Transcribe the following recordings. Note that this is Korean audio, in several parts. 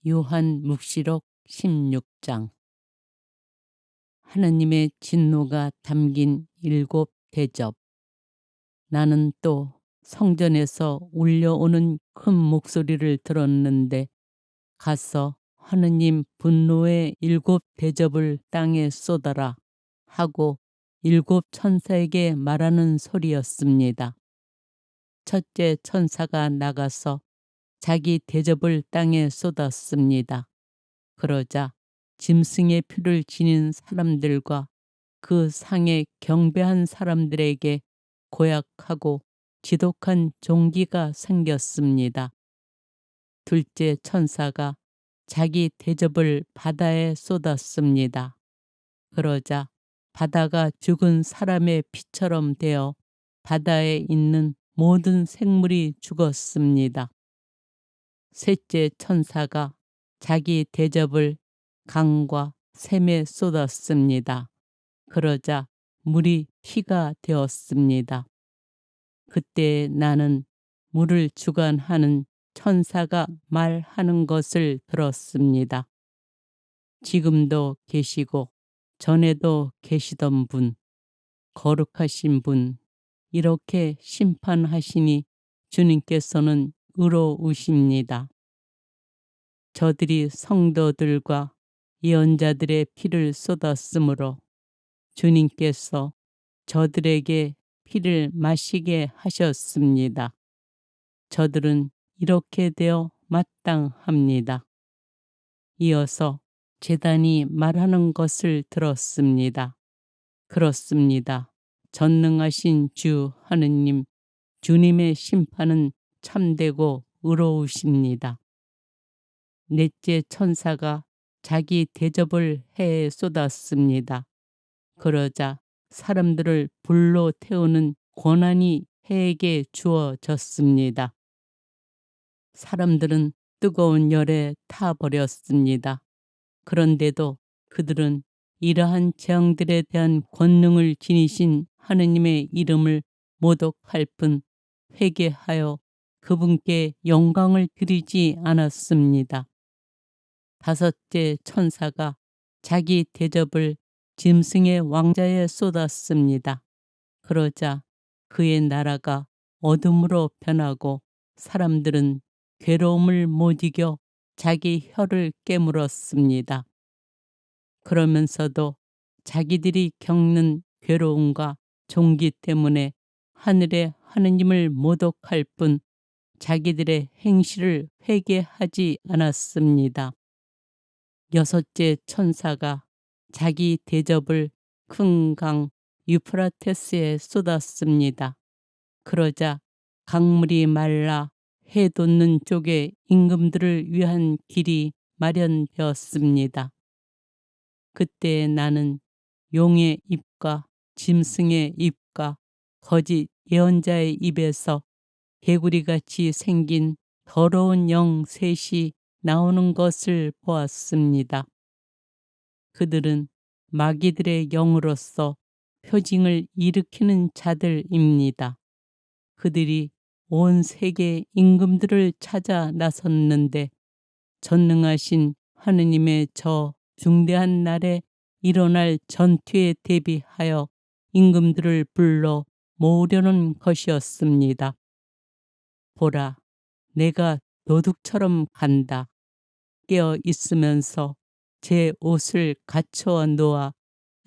요한묵시록 16장. 하느님의 진노가 담긴 7대접. 나는 또 성전에서 울려오는 큰 목소리를 들었는데, 가서 하느님 분노의 7대접을 땅에 쏟아라 하고 7천사에게 말하는 소리였습니다. 첫째 천사가 나가서 자기 대접을 땅에 쏟았습니다. 그러자 짐승의 표를 지닌 사람들과 그 상에 경배한 사람들에게 고약하고 지독한 종기가 생겼습니다. 둘째 천사가 자기 대접을 바다에 쏟았습니다. 그러자 바다가 죽은 사람의 피처럼 되어 바다에 있는 모든 생물이 죽었습니다. 셋째 천사가 자기 대접을 강과 샘에 쏟았습니다. 그러자 물이 피가 되었습니다. 그때 나는 물을 주관하는 천사가 말하는 것을 들었습니다. 지금도 계시고 전에도 계시던 분, 거룩하신 분, 이렇게 심판하시니 주님께서는 의로우십니다. 저들이 성도들과 예언자들의 피를 쏟았으므로 주님께서 저들에게 피를 마시게 하셨습니다. 저들은 이렇게 되어 마땅합니다. 이어서 제단이 말하는 것을 들었습니다. 그렇습니다. 전능하신 주 하느님, 주님의 심판은 참되고 의로우십니다. 넷째 천사가 자기 대접을 해에 쏟았습니다. 그러자 사람들을 불로 태우는 권한이 해에게 주어졌습니다. 사람들은 뜨거운 열에 타버렸습니다. 그런데도 그들은 이러한 재앙들에 대한 권능을 지니신 하느님의 이름을 모독할 뿐 회개하여 그분께 영광을 드리지 않았습니다. 다섯째 천사가 자기 대접을 짐승의 왕자에 쏟았습니다. 그러자 그의 나라가 어둠으로 변하고 사람들은 괴로움을 못 이겨 자기 혀를 깨물었습니다. 그러면서도 자기들이 겪는 괴로움과 종기 때문에 하늘의 하느님을 모독할 뿐 자기들의 행실을 회개하지 않았습니다. 여섯째 천사가 자기 대접을 큰 강 유프라테스에 쏟았습니다. 그러자 강물이 말라 해 돋는 쪽에 임금들을 위한 길이 마련되었습니다. 그때 나는 용의 입과 짐승의 입과 거짓 예언자의 입에서 개구리같이 생긴 더러운 영 셋이 나오는 것을 보았습니다. 그들은 마귀들의 영으로서 표징을 일으키는 자들입니다. 그들이 온 세계 임금들을 찾아 나섰는데 전능하신 하느님의 저 중대한 날에 일어날 전투에 대비하여 임금들을 불러 모으려는 것이었습니다. 보라, 내가 도둑처럼 간다. 깨어 있으면서 제 옷을 갖춰 놓아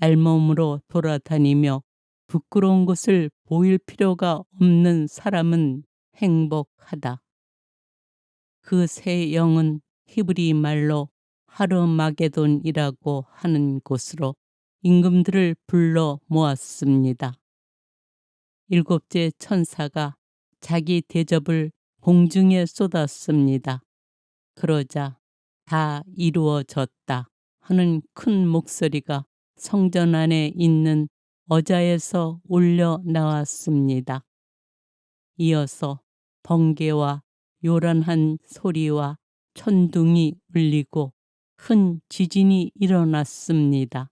알몸으로 돌아다니며 부끄러운 것을 보일 필요가 없는 사람은 행복하다. 그 새 영은 히브리 말로 하르마게돈이라고 하는 곳으로 임금들을 불러 모았습니다. 일곱째 천사가 자기 대접을 공중에 쏟았습니다. 그러자 다 이루어졌다 하는 큰 목소리가 성전 안에 있는 어자에서 울려 나왔습니다. 이어서 번개와 요란한 소리와 천둥이 울리고 큰 지진이 일어났습니다.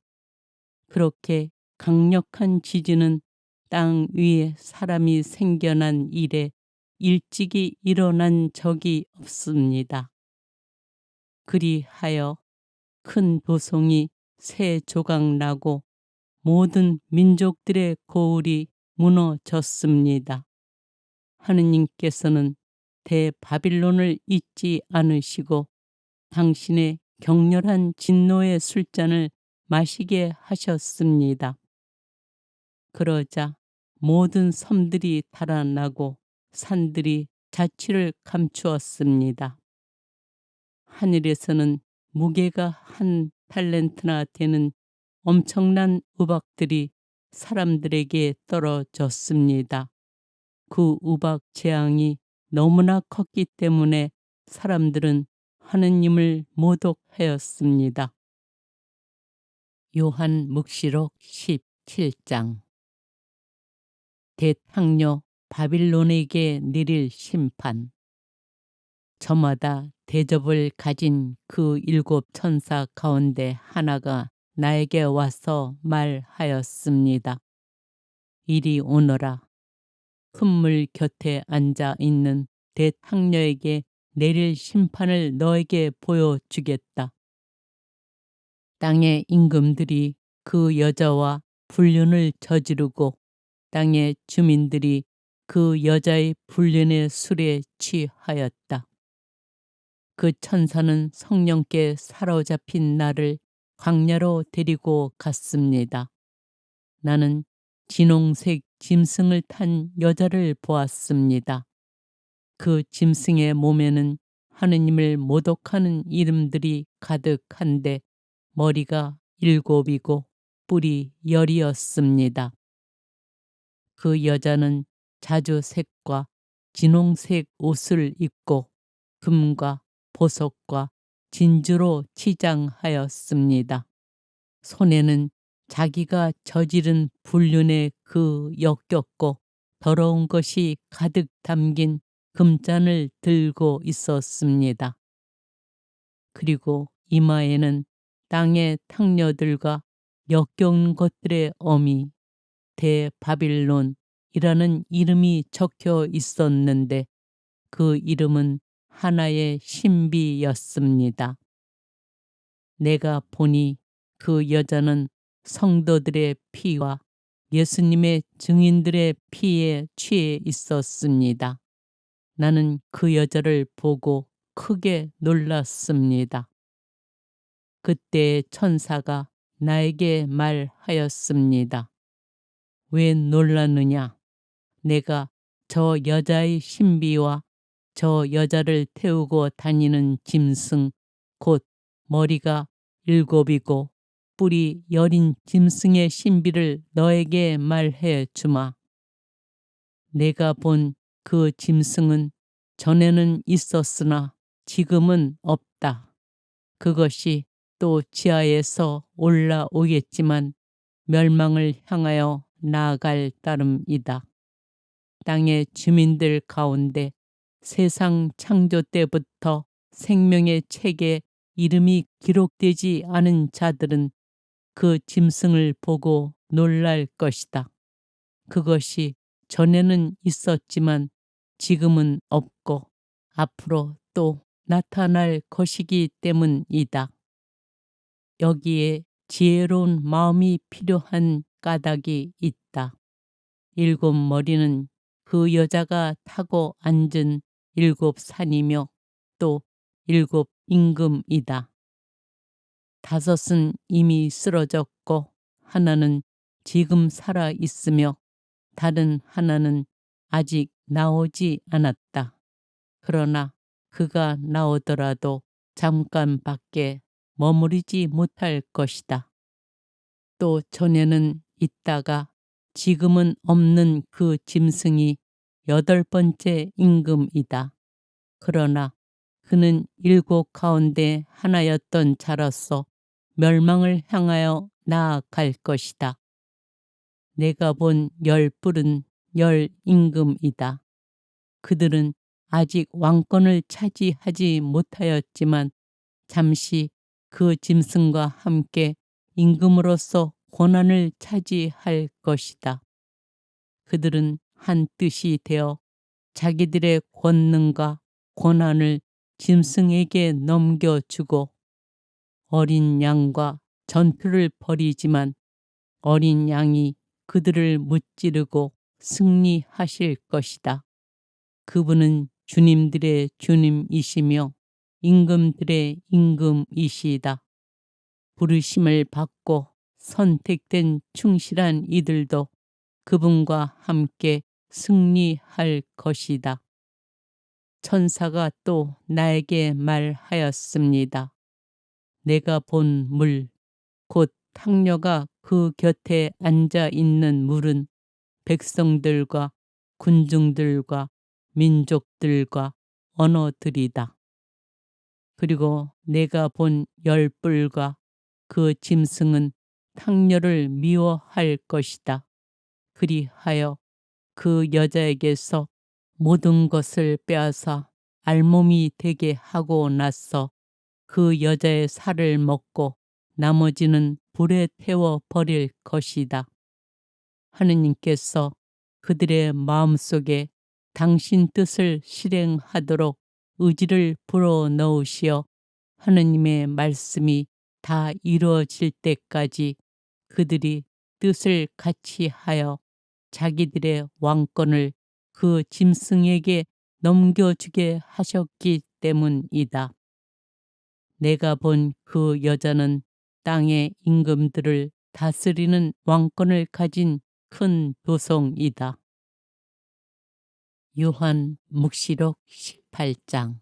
그렇게 강력한 지진은 땅 위에 사람이 생겨난 이래 일찍이 일어난 적이 없습니다. 그리하여 큰 도송이 세 조각 나고 모든 민족들의 고울이 무너졌습니다. 하느님께서는 대바빌론을 잊지 않으시고 당신의 격렬한 진노의 술잔을 마시게 하셨습니다. 그러자 모든 섬들이 달아나고 산들이 자취를 감추었습니다. 하늘에서는 무게가 1달란트나 되는 엄청난 우박들이 사람들에게 떨어졌습니다. 그 우박 재앙이 너무나 컸기 때문에 사람들은 하느님을 모독하였습니다. 요한 묵시록 17장. 대탕녀 바빌론에게 내릴 심판. 저마다 대접을 가진 그 7 천사 가운데 하나가 나에게 와서 말하였습니다. 이리 오너라. 큰 물 곁에 앉아 있는 대탕녀에게 내릴 심판을 너에게 보여주겠다. 땅의 임금들이 그 여자와 불륜을 저지르고 땅의 주민들이 그 여자의 불륜의 술에 취하였다. 그 천사는 성령께 사로잡힌 나를 광야로 데리고 갔습니다. 나는 진홍색 짐승을 탄 여자를 보았습니다. 그 짐승의 몸에는 하느님을 모독하는 이름들이 가득한데 머리가 7이고 뿔이 10이었습니다. 그 여자는 자주색과 진홍색 옷을 입고 금과 보석과 진주로 치장하였습니다. 손에는 자기가 저지른 불륜의 그 역겹고 더러운 것이 가득 담긴 금잔을 들고 있었습니다. 그리고 이마에는 땅의 탕녀들과 역겨운 것들의 어미 대바빌론이라는 이름이 적혀 있었는데 그 이름은 하나의 신비였습니다. 내가 보니 그 여자는 성도들의 피와 예수님의 증인들의 피에 취해 있었습니다. 나는 그 여자를 보고 크게 놀랐습니다. 그때 천사가 나에게 말하였습니다. 왜 놀랐느냐? 내가 저 여자의 신비와 저 여자를 태우고 다니는 짐승, 곧 머리가 7이고 뿔이 10인 짐승의 신비를 너에게 말해 주마. 내가 본 그 짐승은 전에는 있었으나 지금은 없다. 그것이 또 지하에서 올라오겠지만 멸망을 향하여 나아갈 따름이다. 땅의 주민들 가운데 세상 창조 때부터 생명의 책에 이름이 기록되지 않은 자들은 그 짐승을 보고 놀랄 것이다. 그것이 전에는 있었지만 지금은 없고 앞으로 또 나타날 것이기 때문이다. 여기에 지혜로운 마음이 필요한 까닭이 있다. 7 머리는 그 여자가 타고 앉은 7 산이며 또 7 임금이다. 5은 이미 쓰러졌고 하나는 지금 살아 있으며 다른 하나는 아직 나오지 않았다. 그러나 그가 나오더라도 잠깐밖에 머무르지 못할 것이다. 또 전에는 있다가 지금은 없는 그 짐승이 8번째 임금이다. 그러나 그는 7 가운데 하나였던 자로서 멸망을 향하여 나아갈 것이다. 내가 본 10뿔은 10 임금이다. 그들은 아직 왕권을 차지하지 못하였지만 잠시 그 짐승과 함께 임금으로서 권한을 차지할 것이다. 그들은 한 뜻이 되어 자기들의 권능과 권한을 짐승에게 넘겨주고 어린 양과 전투를 벌이지만 어린 양이 그들을 무찌르고 승리하실 것이다. 그분은 주님들의 주님이시며 임금들의 임금이시다. 부르심을 받고 선택된 충실한 이들도 그분과 함께 승리할 것이다. 천사가 또 나에게 말하였습니다. 내가 본 물, 곧 탕녀가 그 곁에 앉아 있는 물은 백성들과 군중들과 민족들과 언어들이다. 그리고 내가 본 열불과 그 짐승은 탕녀를 미워할 것이다. 그리하여 그 여자에게서 모든 것을 빼앗아 알몸이 되게 하고 나서 그 여자의 살을 먹고 나머지는 불에 태워 버릴 것이다. 하느님께서 그들의 마음속에 당신 뜻을 실행하도록 의지를 불어넣으시어 하느님의 말씀이 다 이루어질 때까지 그들이 뜻을 같이 하여 자기들의 왕권을 그 짐승에게 넘겨주게 하셨기 때문이다. 내가 본 그 여자는 땅의 임금들을 다스리는 왕권을 가진 큰 도성이다. 요한 묵시록 18장.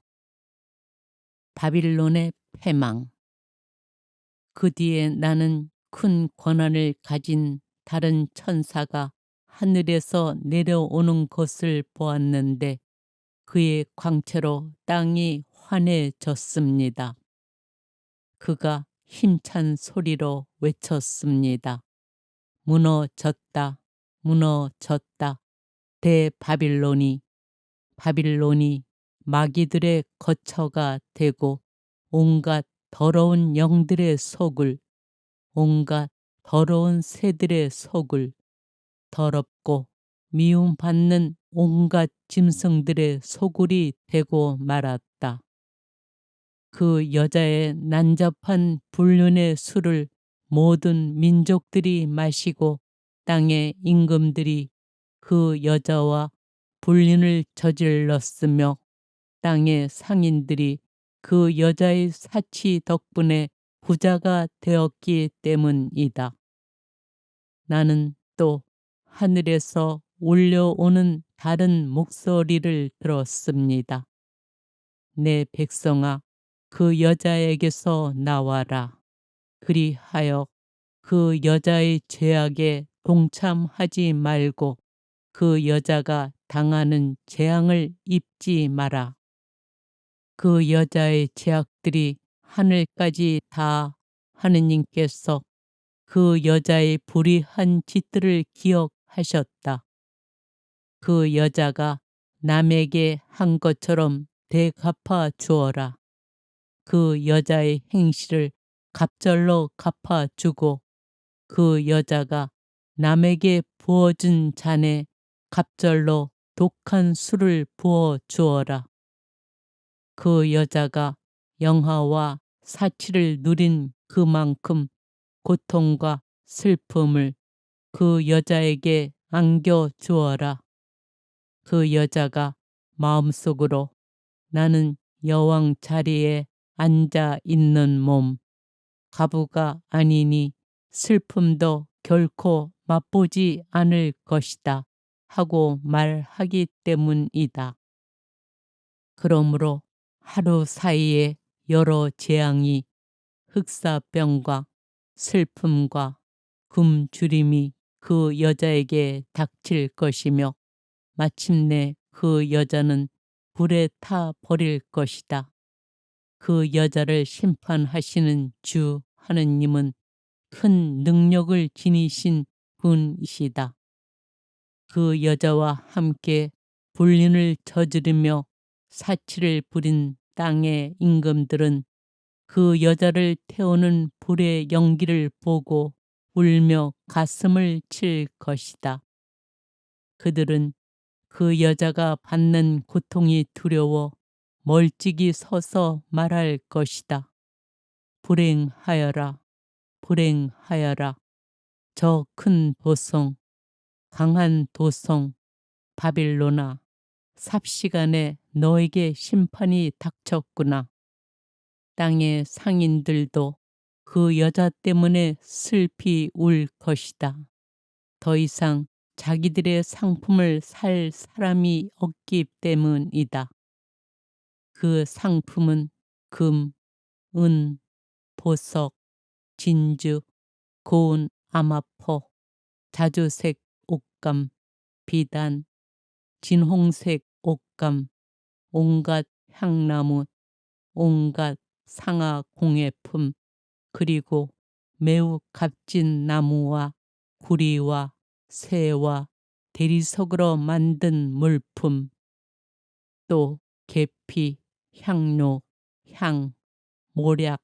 바빌론의 패망. 그 뒤에 나는 큰 권한을 가진 다른 천사가 하늘에서 내려오는 것을 보았는데 그의 광채로 땅이 환해졌습니다. 그가 힘찬 소리로 외쳤습니다. 무너졌다, 무너졌다. 대바빌론이, 바빌론이 마귀들의 거처가 되고 온갖 더러운 영들의 속을, 온갖 더러운 새들의 속을, 더럽고 미움받는 온갖 짐승들의 소굴이 되고 말았다. 그 여자의 난잡한 불륜의 술을 모든 민족들이 마시고 땅의 임금들이 그 여자와 불륜을 저질렀으며 땅의 상인들이 그 여자의 사치 덕분에 부자가 되었기 때문이다. 나는 또 하늘에서 울려오는 다른 목소리를 들었습니다. 내 백성아, 그 여자에게서 나와라. 그리하여 그 여자의 죄악에 동참하지 말고 그 여자가 당하는 재앙을 입지 마라. 그 여자의 죄악들이 하늘까지 다 하느님께서 그 여자의 불의한 짓들을 기억하셨다. 그 여자가 남에게 한 것처럼 되갚아 주어라. 그 여자의 행실을 갑절로 갚아주고 그 여자가 남에게 부어준 잔에 갑절로 독한 술을 부어 주어라. 그 여자가 영화와 사치를 누린 그만큼 고통과 슬픔을 그 여자에게 안겨 주어라. 그 여자가 마음속으로 나는 여왕 자리에 앉아 있는 몸, 가부가 아니니 슬픔도 결코 맛보지 않을 것이다 하고 말하기 때문이다. 그러므로 하루 사이에 여러 재앙이 흑사병과 슬픔과 굶주림이 그 여자에게 닥칠 것이며 마침내 그 여자는 불에 타 버릴 것이다. 그 여자를 심판하시는 주 하느님은 큰 능력을 지니신 분이시다. 그 여자와 함께 불륜을 저지르며 사치를 부린 땅의 임금들은 그 여자를 태우는 불의 연기를 보고 울며 가슴을 칠 것이다. 그들은 그 여자가 받는 고통이 두려워 멀찍이 서서 말할 것이다. 불행하여라, 불행하여라. 저 큰 도성, 강한 도성, 바빌론아. 삽시간에 너에게 심판이 닥쳤구나. 땅의 상인들도 그 여자 때문에 슬피 울 것이다. 더 이상 자기들의 상품을 살 사람이 없기 때문이다. 그 상품은 금, 은, 보석, 진주, 고운 암화포, 자주색 옷감, 비단, 진홍색 옷감, 온갖 향나무, 온갖 상아 공예품, 그리고 매우 값진 나무와 구리와 새와 대리석으로 만든 물품, 또 계피, 향료, 향, 모략,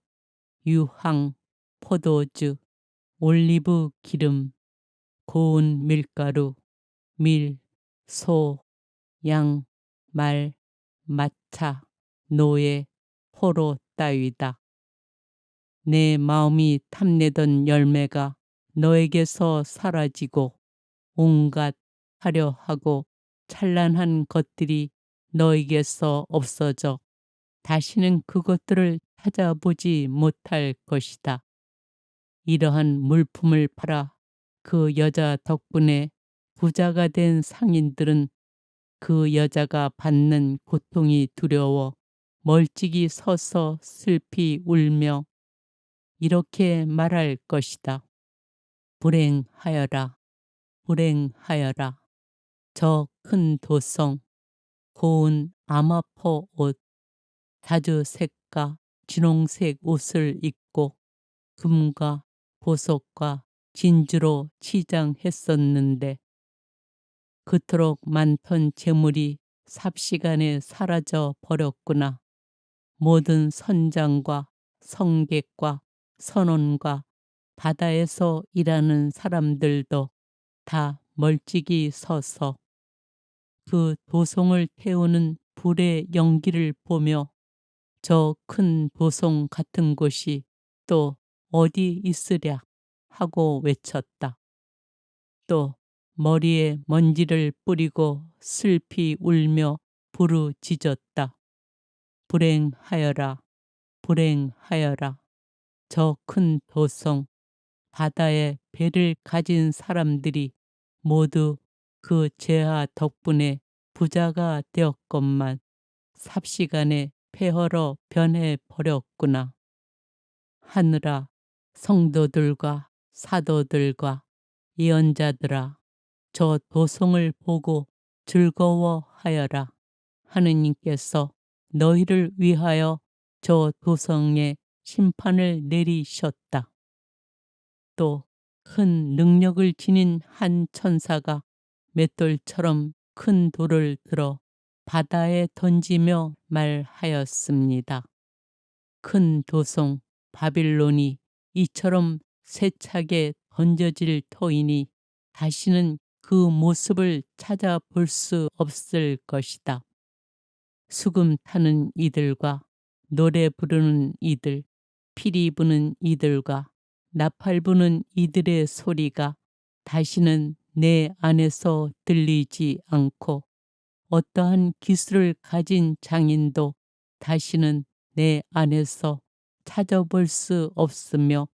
유황, 포도주, 올리브 기름, 고운 밀가루, 밀, 소, 양, 말, 마차, 노예, 포로 따위다. 내 마음이 탐내던 열매가 너에게서 사라지고 온갖 화려하고 찬란한 것들이 너에게서 없어져 다시는 그것들을 찾아보지 못할 것이다. 이러한 물품을 팔아 그 여자 덕분에 부자가 된 상인들은 그 여자가 받는 고통이 두려워 멀찍이 서서 슬피 울며 이렇게 말할 것이다. 불행하여라, 불행하여라. 저 큰 도성, 고운 암화포 옷, 자주색과 진홍색 옷을 입고 금과 보석과 진주로 치장했었는데 그토록 많던 재물이 삽시간에 사라져 버렸구나. 모든 선장과 성객과 선원과 바다에서 일하는 사람들도 다 멀찍이 서서 그 도성을 태우는 불의 연기를 보며 저 큰 도성 같은 곳이 또 어디 있으랴 하고 외쳤다. 또 머리에 먼지를 뿌리고 슬피 울며 부르짖었다. 불행하여라, 불행하여라. 저 큰 도성, 바다에 배를 가진 사람들이 모두 그 죄아 덕분에 부자가 되었건만 삽시간에 폐허로 변해 버렸구나. 하늘아, 성도들과 사도들과 예언자들아, 저 도성을 보고 즐거워하여라. 하느님께서 너희를 위하여 저 도성에 심판을 내리셨다. 또 큰 능력을 지닌 한 천사가 맷돌처럼 큰 돌을 들어 바다에 던지며 말하였습니다. 큰 도성 바빌론이 이처럼 세차게 던져질 터이니 다시는 그 모습을 찾아볼 수 없을 것이다. 수금 타는 이들과 노래 부르는 이들, 피리 부는 이들과 나팔 부는 이들의 소리가 다시는 내 안에서 들리지 않고 어떠한 기술을 가진 장인도 다시는 내 안에서 찾아볼 수 없으며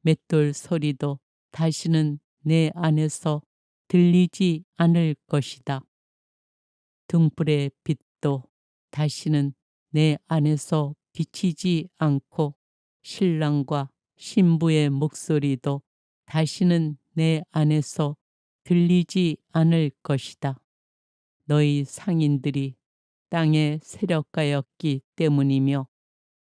맷돌 소리도 다시는 내 안에서 들리지 않을 것이다. 등불의 빛도 다시는 내 안에서 비치지 않고 신랑과 신부의 목소리도 다시는 내 안에서 들리지 않을 것이다. 너희 상인들이 땅의 세력가였기 때문이며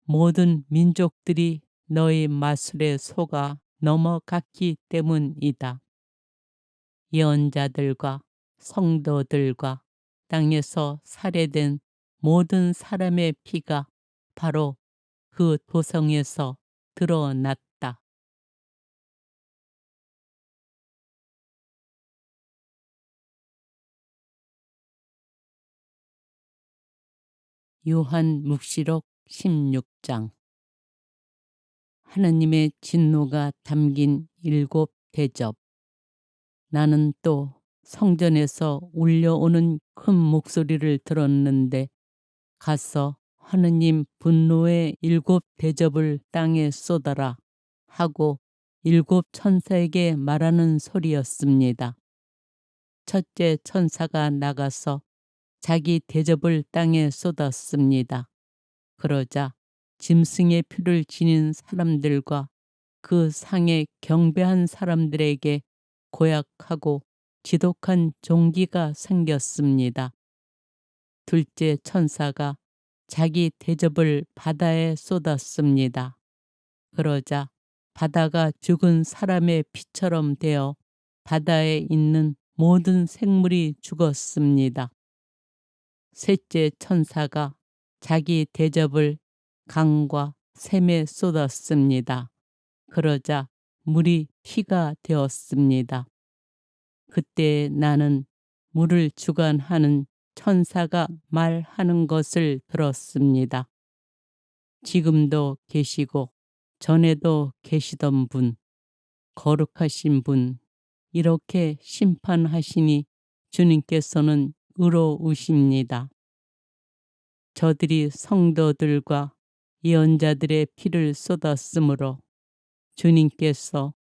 모든 민족들이 너희 마술에 속아 넘어갔기 때문이다. 예언자들과 성도들과 땅에서 살해된 모든 사람의 피가 바로 그 도성에서 드러났다. 요한묵시록 16장. 하느님의 진노가 담긴 7대접. 나는 또 성전에서 울려오는 큰 목소리를 들었는데 가서 하느님 분노의 7대접을 땅에 쏟아라 하고 7천사에게 말하는 소리였습니다. 첫째 천사가 나가서 자기 대접을 땅에 쏟았습니다. 그러자 짐승의 피를 지닌 사람들과 그 상에 경배한 사람들에게 고약하고 지독한 종기가 생겼습니다. 둘째 천사가 자기 대접을 바다에 쏟았습니다. 그러자 바다가 죽은 사람의 피처럼 되어 바다에 있는 모든 생물이 죽었습니다. 셋째 천사가 자기 대접을 강과 샘에 쏟았습니다. 그러자 물이 피가 되었습니다. 그때 나는 물을 주관하는 천사가 말하는 것을 들었습니다. 지금도 계시고 전에도 계시던 분, 거룩하신 분, 이렇게 심판하시니 주님께서는 의로우십니다. 저들이 성도들과 예언자들의 피를 쏟았으므로 주님께서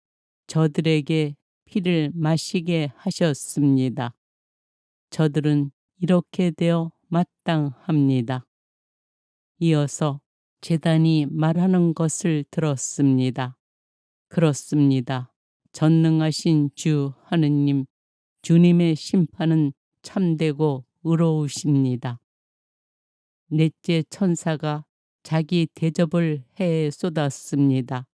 저들에게 피를 마시게 하셨습니다. 저들은 이렇게 되어 마땅합니다. 이어서 제단이 말하는 것을 들었습니다. 그렇습니다. 전능하신 주 하느님, 주님의 심판은 참되고 의로우십니다. 넷째 천사가 자기 대접을 해에 쏟았습니다.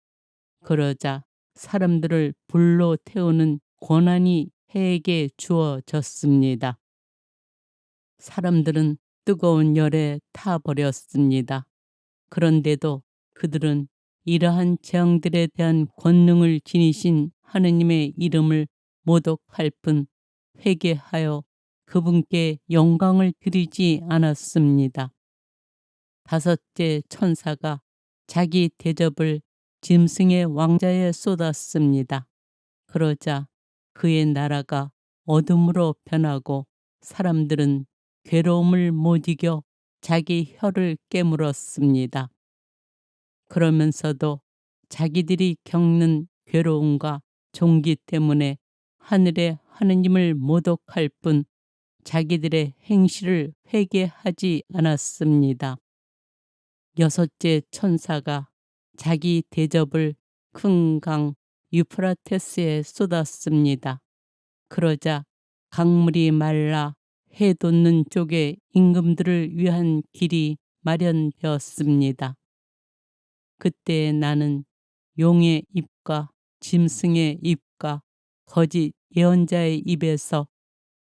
그러자 사람들을 불로 태우는 권한이 해에게 주어졌습니다. 사람들은 뜨거운 열에 타버렸습니다. 그런데도 그들은 이러한 재앙들에 대한 권능을 지니신 하느님의 이름을 모독할 뿐 회개하여 그분께 영광을 드리지 않았습니다. 다섯째 천사가 자기 대접을 짐승의 왕자에 쏟았습니다. 그러자 그의 나라가 어둠으로 변하고 사람들은 괴로움을 못 이겨 자기 혀를 깨물었습니다. 그러면서도 자기들이 겪는 괴로움과 종기 때문에 하늘의 하느님을 모독할 뿐 자기들의 행실을 회개하지 않았습니다. 여섯째 천사가 자기 대접을 큰 강 유프라테스에 쏟았습니다. 그러자 강물이 말라 해 돋는 쪽에 임금들을 위한 길이 마련되었습니다. 그때 나는 용의 입과 짐승의 입과 거짓 예언자의 입에서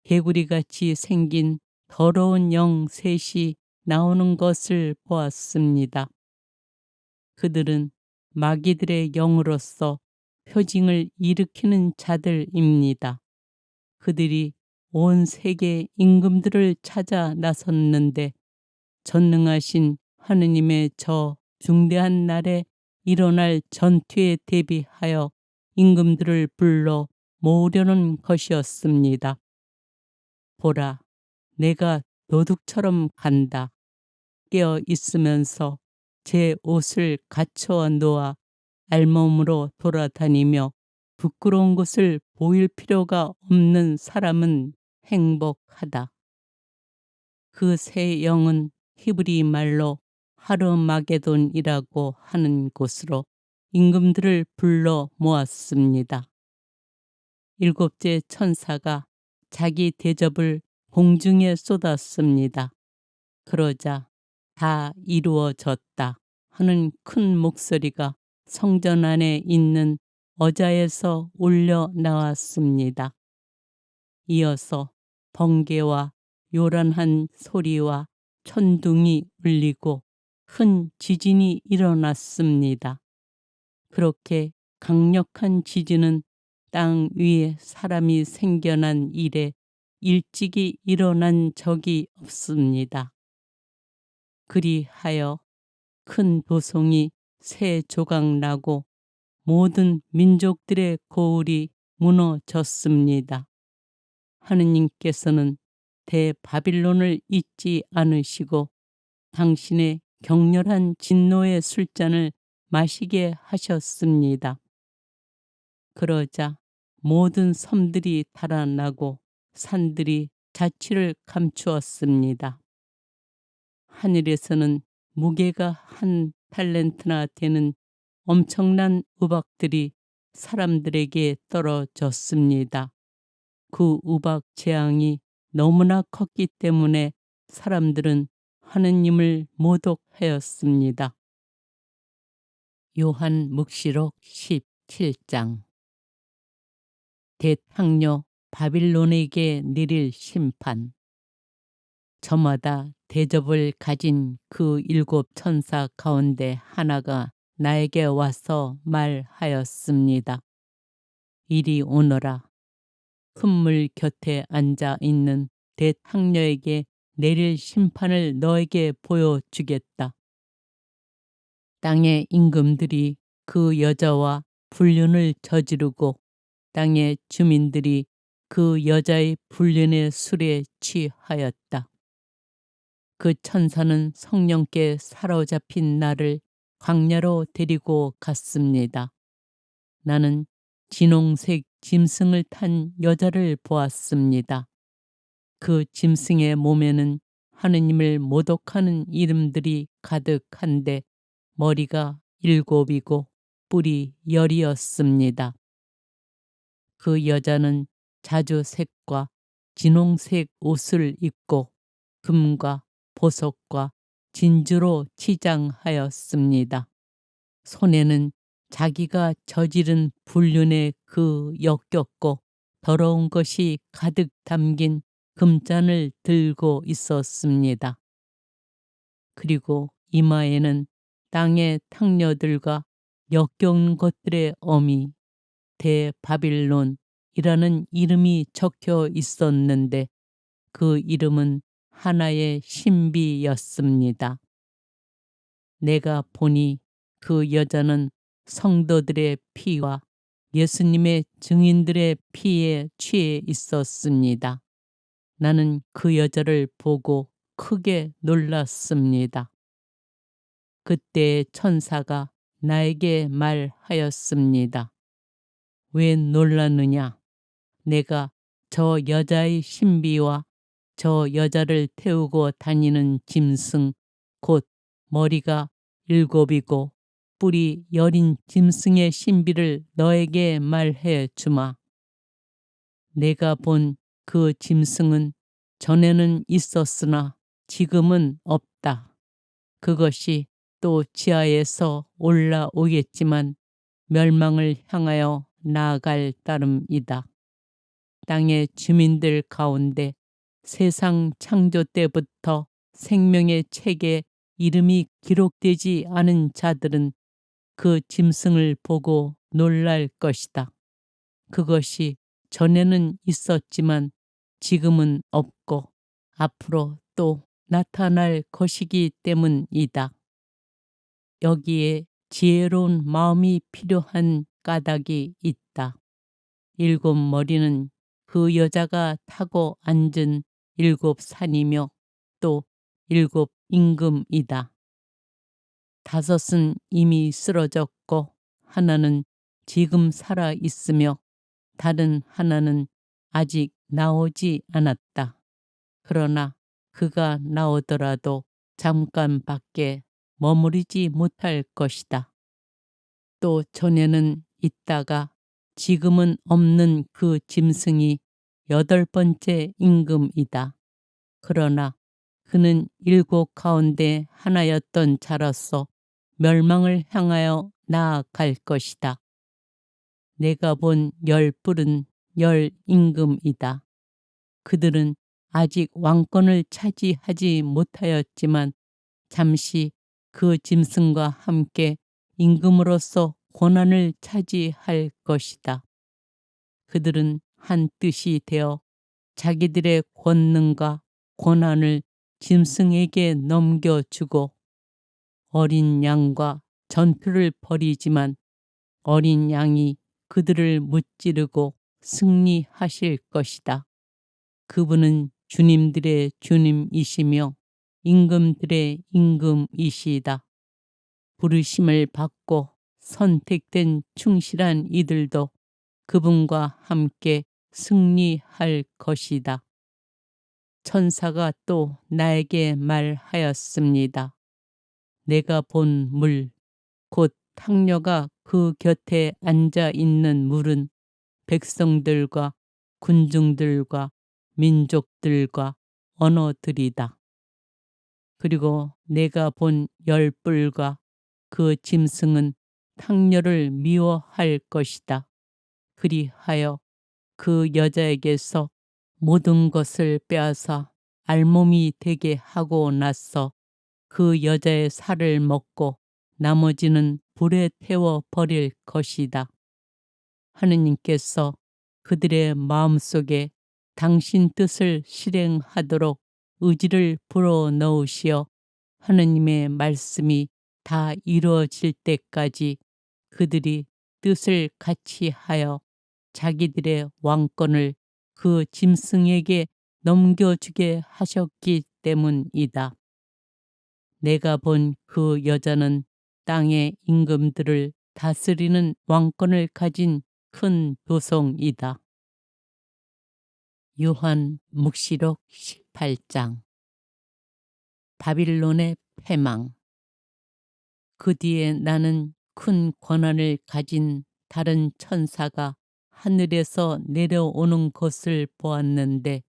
개구리같이 생긴 더러운 영 셋이 나오는 것을 보았습니다. 그들은 마귀들의 영으로서 표징을 일으키는 자들입니다. 그들이 온 세계 임금들을 찾아 나섰는데 전능하신 하느님의 저 중대한 날에 일어날 전투에 대비하여 임금들을 불러 모으려는 것이었습니다. 보라, 내가 도둑처럼 간다. 깨어 있으면서 제 옷을 갖춰 놓아 알몸으로 돌아다니며 부끄러운 것을 보일 필요가 없는 사람은 행복하다. 그 새 영은 히브리 말로 하르마게돈이라고 하는 곳으로 임금들을 불러 모았습니다. 일곱째 천사가 자기 대접을 공중에 쏟았습니다. 그러자 다 이루어졌다 하는 큰 목소리가 성전 안에 있는 어자에서 울려 나왔습니다. 이어서 번개와 요란한 소리와 천둥이 울리고 큰 지진이 일어났습니다. 그렇게 강력한 지진은 땅 위에 사람이 생겨난 이래 일찍이 일어난 적이 없습니다. 그리하여 큰 도송이 세 조각 나고 모든 민족들의 고울이 무너졌습니다. 하느님께서는 대바빌론을 잊지 않으시고 당신의 격렬한 진노의 술잔을 마시게 하셨습니다. 그러자 모든 섬들이 달아나고 산들이 자취를 감추었습니다. 하늘에서는 무게가 1달란트나 되는 엄청난 우박들이 사람들에게 떨어졌습니다. 그 우박 재앙이 너무나 컸기 때문에 사람들은 하느님을 모독하였습니다. 요한 묵시록 17장. 대탕녀 바빌론에게 내릴 심판. 저마다 대접을 가진 그 7 천사 가운데 하나가 나에게 와서 말하였습니다. 이리 오너라. 큰 물 곁에 앉아 있는 대탕녀에게 내릴 심판을 너에게 보여주겠다. 땅의 임금들이 그 여자와 불륜을 저지르고 땅의 주민들이 그 여자의 불륜의 술에 취하였다. 그 천사는 성령께 사로잡힌 나를 광야로 데리고 갔습니다. 나는 진홍색 짐승을 탄 여자를 보았습니다. 그 짐승의 몸에는 하느님을 모독하는 이름들이 가득한데 머리가 7이고 뿔이 10이었습니다. 그 여자는 자주색과 진홍색 옷을 입고 금과 보석과 진주로 치장하였습니다. 손에는 자기가 저지른 불륜의 그 역겹고 더러운 것이 가득 담긴 금잔을 들고 있었습니다. 그리고 이마에는 땅의 탕녀들과 역겨운 것들의 어미 대바빌론이라는 이름이 적혀 있었는데 그 이름은 하나의 신비였습니다. 내가 보니 그 여자는 성도들의 피와 예수님의 증인들의 피에 취해 있었습니다. 나는 그 여자를 보고 크게 놀랐습니다. 그때 천사가 나에게 말하였습니다. 왜 놀랐느냐? 내가 저 여자의 신비와 저 여자를 태우고 다니는 짐승, 곧 머리가 7이고 뿔이 10인 짐승의 신비를 너에게 말해 주마. 내가 본 그 짐승은 전에는 있었으나 지금은 없다. 그것이 또 지하에서 올라오겠지만 멸망을 향하여 나아갈 따름이다. 땅의 주민들 가운데 세상 창조 때부터 생명의 책에 이름이 기록되지 않은 자들은 그 짐승을 보고 놀랄 것이다. 그것이 전에는 있었지만 지금은 없고 앞으로 또 나타날 것이기 때문이다. 여기에 지혜로운 마음이 필요한 까닭이 있다. 7 머리는 그 여자가 타고 앉은 7 산이며 또 7 임금이다. 5은 이미 쓰러졌고 하나는 지금 살아 있으며 다른 하나는 아직 나오지 않았다. 그러나 그가 나오더라도 잠깐밖에 머무르지 못할 것이다. 또 전에는 있다가 지금은 없는 그 짐승이 8번째 임금이다. 그러나 그는 7 가운데 하나였던 자로서 멸망을 향하여 나아갈 것이다. 내가 본 10뿔은 10 임금이다. 그들은 아직 왕권을 차지하지 못하였지만 잠시 그 짐승과 함께 임금으로서 권한을 차지할 것이다. 그들은 한 뜻이 되어 자기들의 권능과 권한을 짐승에게 넘겨주고 어린 양과 전투를 벌이지만 어린 양이 그들을 무찌르고 승리하실 것이다. 그분은 주님들의 주님이시며 임금들의 임금이시다. 부르심을 받고 선택된 충실한 이들도 그분과 함께 승리할 것이다. 천사가 또 나에게 말하였습니다. 내가 본 물, 곧 탕녀가 그 곁에 앉아 있는 물은 백성들과 군중들과 민족들과 언어들이다. 그리고 내가 본 열불과 그 짐승은 탕녀를 미워할 것이다. 그리하여 그 여자에게서 모든 것을 빼앗아 알몸이 되게 하고 나서 그 여자의 살을 먹고 나머지는 불에 태워 버릴 것이다. 하느님께서 그들의 마음속에 당신 뜻을 실행하도록 의지를 불어넣으시어 하느님의 말씀이 다 이루어질 때까지 그들이 뜻을 같이 하여 자기들의 왕권을 그 짐승에게 넘겨주게 하셨기 때문이다. 내가 본 그 여자는 땅의 임금들을 다스리는 왕권을 가진 큰 도성이다. 요한 묵시록 18장. 바빌론의 패망. 그 뒤에 나는 큰 권한을 가진 다른 천사가 하늘에서 내려오는 것을 보았는데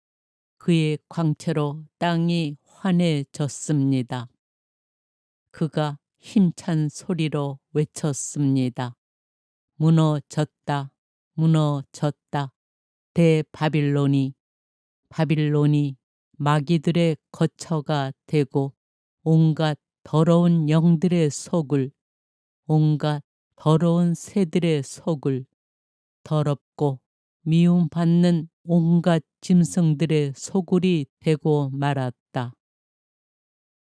그의 광채로 땅이 환해졌습니다. 그가 힘찬 소리로 외쳤습니다. 무너졌다, 무너졌다. 대바빌론이, 바빌론이 마귀들의 거처가 되고 온갖 더러운 영들의 속을, 온갖 더러운 새들의 속을, 더럽고 미움받는 온갖 짐승들의 소굴이 되고 말았다.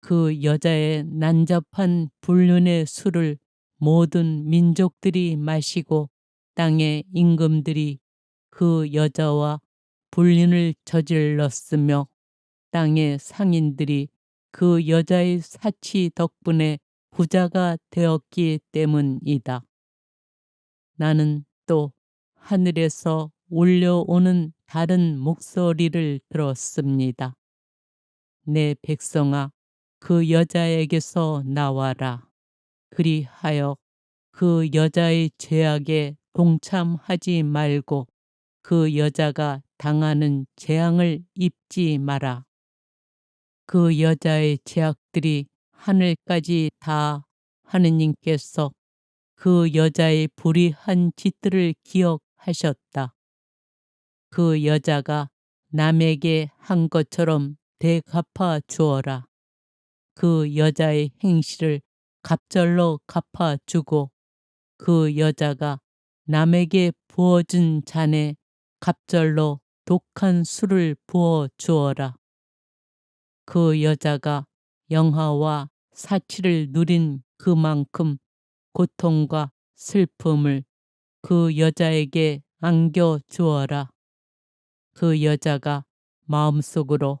그 여자의 난잡한 불륜의 술을 모든 민족들이 마시고 땅의 임금들이 그 여자와 불륜을 저질렀으며 땅의 상인들이 그 여자의 사치 덕분에 부자가 되었기 때문이다. 나는 또 하늘에서 울려오는 다른 목소리를 들었습니다. 내 백성아, 그 여자에게서 나와라. 그리하여 그 여자의 죄악에 동참하지 말고 그 여자가 당하는 재앙을 입지 마라. 그 여자의 죄악들이 하늘까지 다 하느님께서 그 여자의 불의한 짓들을 기억하셨다. 그 여자가 남에게 한 것처럼 되갚아 주어라. 그 여자의 행실을 갑절로 갚아주고 그 여자가 남에게 부어준 잔에 갑절로 독한 술을 부어 주어라. 그 여자가 영화와 사치를 누린 그만큼 고통과 슬픔을 그 여자에게 안겨 주어라. 그 여자가 마음속으로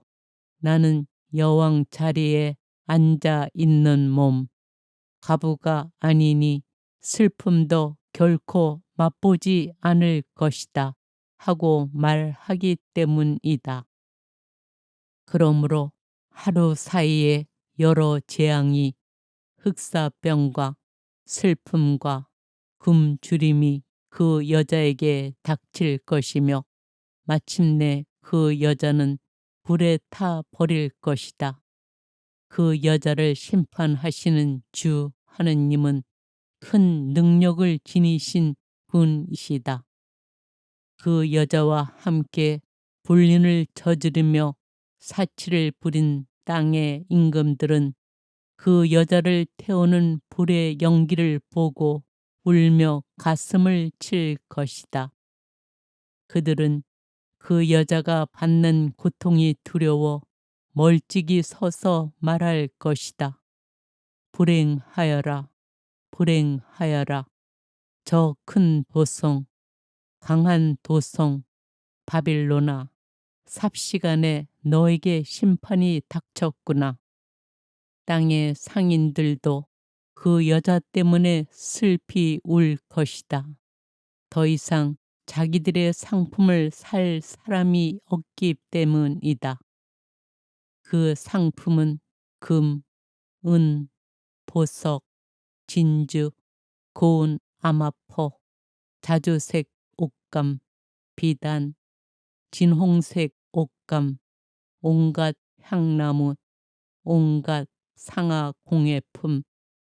나는 여왕 자리에 앉아 있는 몸, 가부가 아니니 슬픔도 결코 맛보지 않을 것이다 하고 말하기 때문이다. 그러므로 하루 사이에 여러 재앙이 흑사병과 슬픔과 굶주림이 그 여자에게 닥칠 것이며 마침내 그 여자는 불에 타 버릴 것이다. 그 여자를 심판하시는 주 하느님은 큰 능력을 지니신 분이시다. 그 여자와 함께 불륜을 저지르며 사치를 부린 땅의 임금들은 그 여자를 태우는 불의 연기를 보고 울며 가슴을 칠 것이다. 그들은 그 여자가 받는 고통이 두려워 멀찍이 서서 말할 것이다. 불행하여라, 불행하여라. 저 큰 도성, 강한 도성, 바빌론아. 삽시간에 너에게 심판이 닥쳤구나. 땅의 상인들도 그 여자 때문에 슬피 울 것이다. 더 이상 자기들의 상품을 살 사람이 없기 때문이다. 그 상품은 금, 은, 보석, 진주, 고운 암화포, 자주색 옷감, 비단, 진홍색 옷감, 온갖 향나무, 온갖 상아 공예품,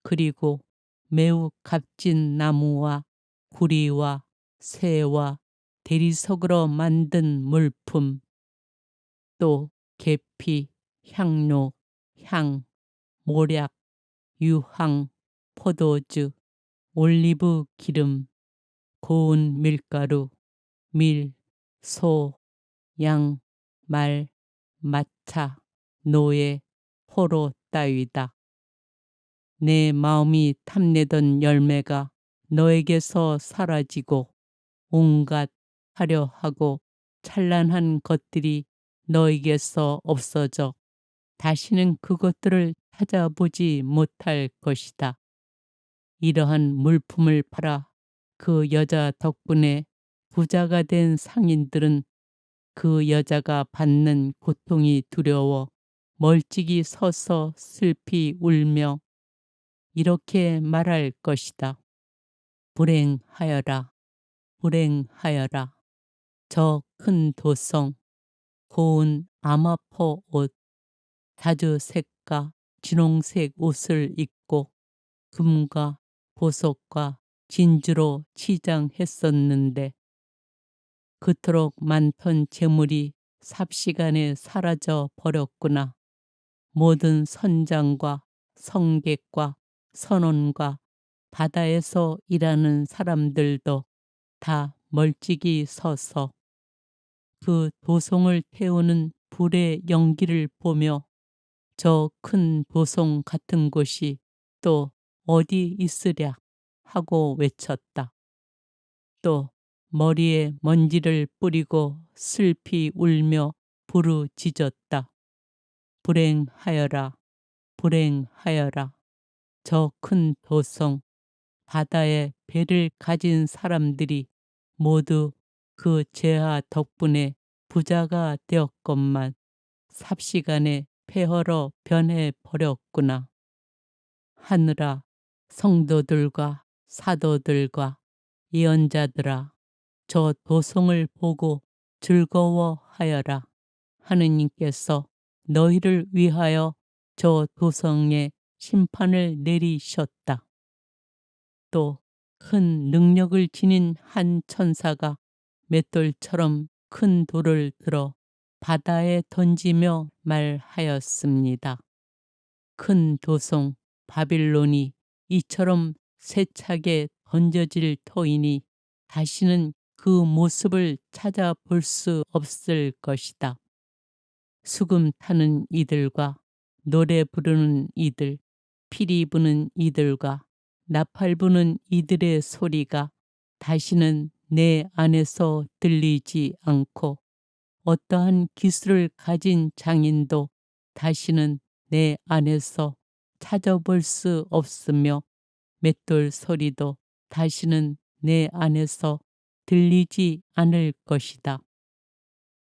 그리고 매우 값진 나무와 구리와 새와 대리석으로 만든 물품, 또 계피, 향료, 향, 모략, 유황, 포도주, 올리브 기름, 고운 밀가루, 밀, 소, 양, 말, 마차, 노예, 포로 따위다. 내 마음이 탐내던 열매가 너에게서 사라지고 온갖 화려하고 찬란한 것들이 너에게서 없어져 다시는 그것들을 찾아보지 못할 것이다. 이러한 물품을 팔아 그 여자 덕분에 부자가 된 상인들은 그 여자가 받는 고통이 두려워 멀찍이 서서 슬피 울며 이렇게 말할 것이다. 불행하여라, 불행하여라. 저 큰 도성, 고운 암화포 옷, 자주색과 진홍색 옷을 입고 금과 보석과 진주로 치장했었는데 그토록 많던 재물이 삽시간에 사라져 버렸구나. 모든 선장과 성객과 선원과 바다에서 일하는 사람들도 다 멀찍이 서서 그 도성을 태우는 불의 연기를 보며 저 큰 도성 같은 곳이 또 어디 있으랴 하고 외쳤다. 또 머리에 먼지를 뿌리고 슬피 울며 부르짖었다. 불행하여라, 불행하여라. 저 큰 도성, 바다에 배를 가진 사람들이 모두 그 재하 덕분에 부자가 되었건만 삽시간에 폐허로 변해 버렸구나. 하늘아, 성도들과 사도들과 예언자들아, 저 도성을 보고 즐거워하여라. 하느님께서 너희를 위하여 저 도성에 심판을 내리셨다. 또 큰 능력을 지닌 한 천사가 맷돌처럼 큰 돌을 들어 바다에 던지며 말하였습니다. 큰 도성 바빌론이 이처럼 세차게 던져질 터이니 다시는 그 모습을 찾아볼 수 없을 것이다. 수금 타는 이들과 노래 부르는 이들, 피리 부는 이들과 나팔 부는 이들의 소리가 다시는 내 안에서 들리지 않고 어떠한 기술을 가진 장인도 다시는 내 안에서 찾아볼 수 없으며 맷돌 소리도 다시는 내 안에서 들리지 않을 것이다.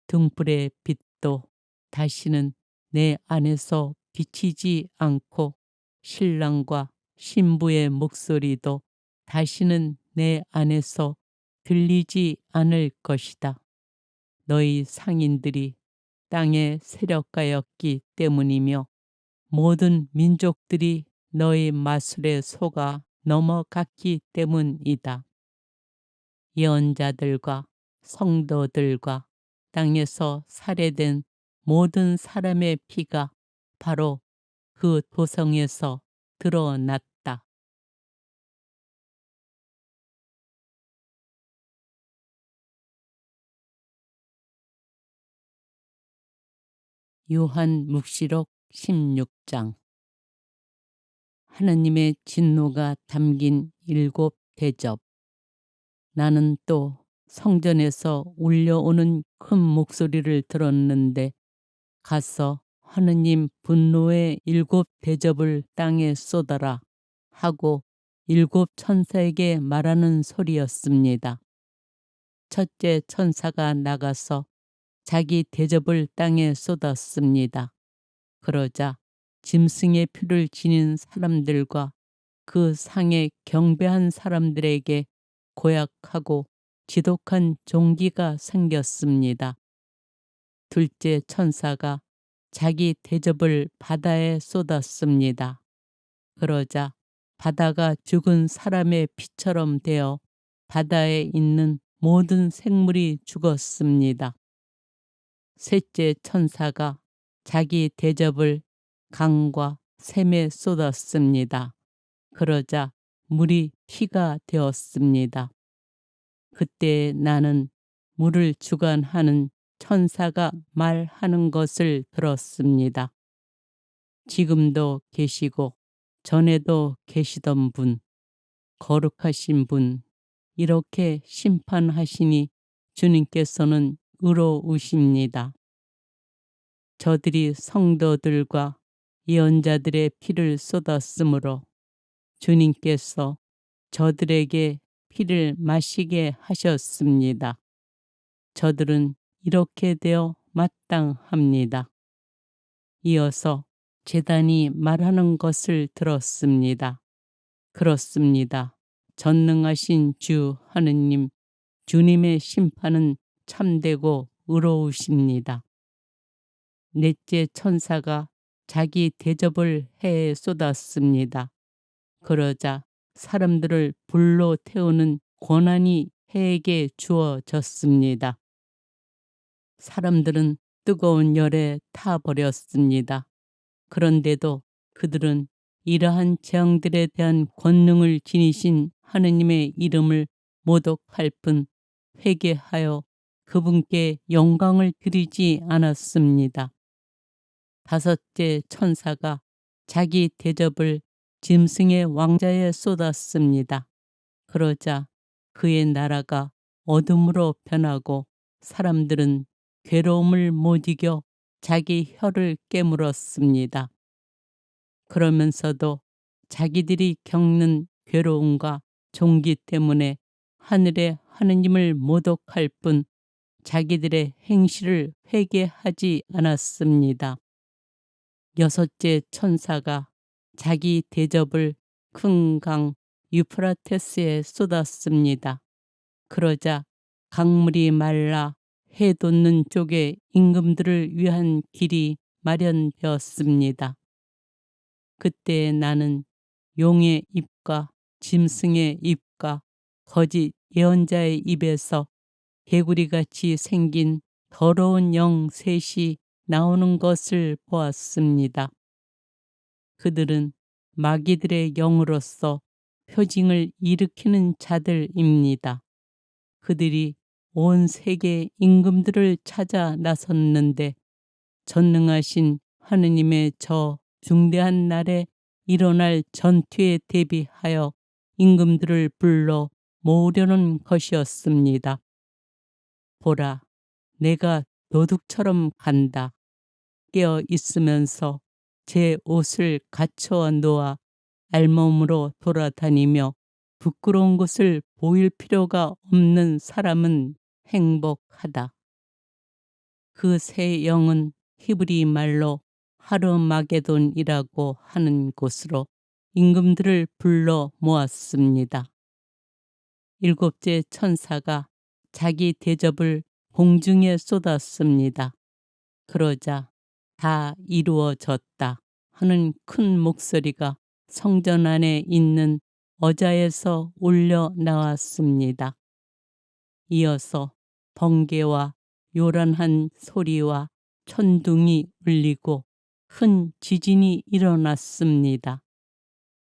등불의 빛도 다시는 내 안에서 비치지 않고 신랑과 신부의 목소리도 다시는 내 안에서 들리지 않을 것이다. 너희 상인들이 땅의 세력가였기 때문이며 모든 민족들이 너희 마술에 속아 넘어갔기 때문이다. 예언자들과 성도들과 땅에서 살해된 모든 사람의 피가 바로 그 도성에서 드러났다. 요한묵시록 16장. 하느님의 진노가 담긴 7대접. 나는 또 성전에서 울려오는 큰 목소리를 들었는데, 가서 하느님 분노의 7대접을 땅에 쏟아라 하고 7천사에게 말하는 소리였습니다. 첫째 천사가 나가서 자기 대접을 땅에 쏟았습니다. 그러자 짐승의 피를 지닌 사람들과 그 상에 경배한 사람들에게 고약하고 지독한 종기가 생겼습니다. 둘째 천사가 자기 대접을 바다에 쏟았습니다. 그러자 바다가 죽은 사람의 피처럼 되어 바다에 있는 모든 생물이 죽었습니다. 셋째 천사가 자기 대접을 강과 샘에 쏟았습니다. 그러자 물이 피가 되었습니다. 그때 나는 물을 주관하는 천사가 말하는 것을 들었습니다. 지금도 계시고 전에도 계시던 분, 거룩하신 분, 이렇게 심판하시니 주님께서는 의로우십니다. 저들이 성도들과 예언자들의 피를 쏟았으므로 주님께서 저들에게 피를 마시게 하셨습니다. 저들은 이렇게 되어 마땅합니다. 이어서 제단이 말하는 것을 들었습니다. 그렇습니다. 전능하신 주 하느님, 주님의 심판은 참되고 의로우십니다. 넷째 천사가 자기 대접을 해에 쏟았습니다. 그러자 사람들을 불로 태우는 권한이 해에게 주어졌습니다. 사람들은 뜨거운 열에 타버렸습니다. 그런데도 그들은 이러한 재앙들에 대한 권능을 지니신 하느님의 이름을 모독할 뿐 회개하여 그분께 영광을 드리지 않았습니다. 다섯째 천사가 자기 대접을 짐승의 왕자에 쏟았습니다. 그러자 그의 나라가 어둠으로 변하고 사람들은 괴로움을 못 이겨 자기 혀를 깨물었습니다. 그러면서도 자기들이 겪는 괴로움과 종기 때문에 하늘의 하느님을 모독할 뿐 자기들의 행실을 회개하지 않았습니다. 여섯째 천사가 자기 대접을 큰 강 유프라테스에 쏟았습니다. 그러자 강물이 말라 해 돋는 쪽에 임금들을 위한 길이 마련되었습니다. 그때 나는 용의 입과 짐승의 입과 거짓 예언자의 입에서 개구리같이 생긴 더러운 영 셋이 나오는 것을 보았습니다. 그들은 마귀들의 영으로서 표징을 일으키는 자들입니다. 그들이 온 세계 임금들을 찾아 나섰는데 전능하신 하느님의 저 중대한 날에 일어날 전투에 대비하여 임금들을 불러 모으려는 것이었습니다. 보라, 내가 도둑처럼 간다. 깨어 있으면서 제 옷을 갖춰 놓아 알몸으로 돌아다니며 부끄러운 것을 보일 필요가 없는 사람은 행복하다. 그 세 영은 히브리 말로 하르마게돈이라고 하는 곳으로 임금들을 불러 모았습니다. 일곱째 천사가 자기 대접을 공중에 쏟았습니다. 그러자 다 이루어졌다 하는 큰 목소리가 성전 안에 있는 어자에서 울려 나왔습니다. 이어서 번개와 요란한 소리와 천둥이 울리고 큰 지진이 일어났습니다.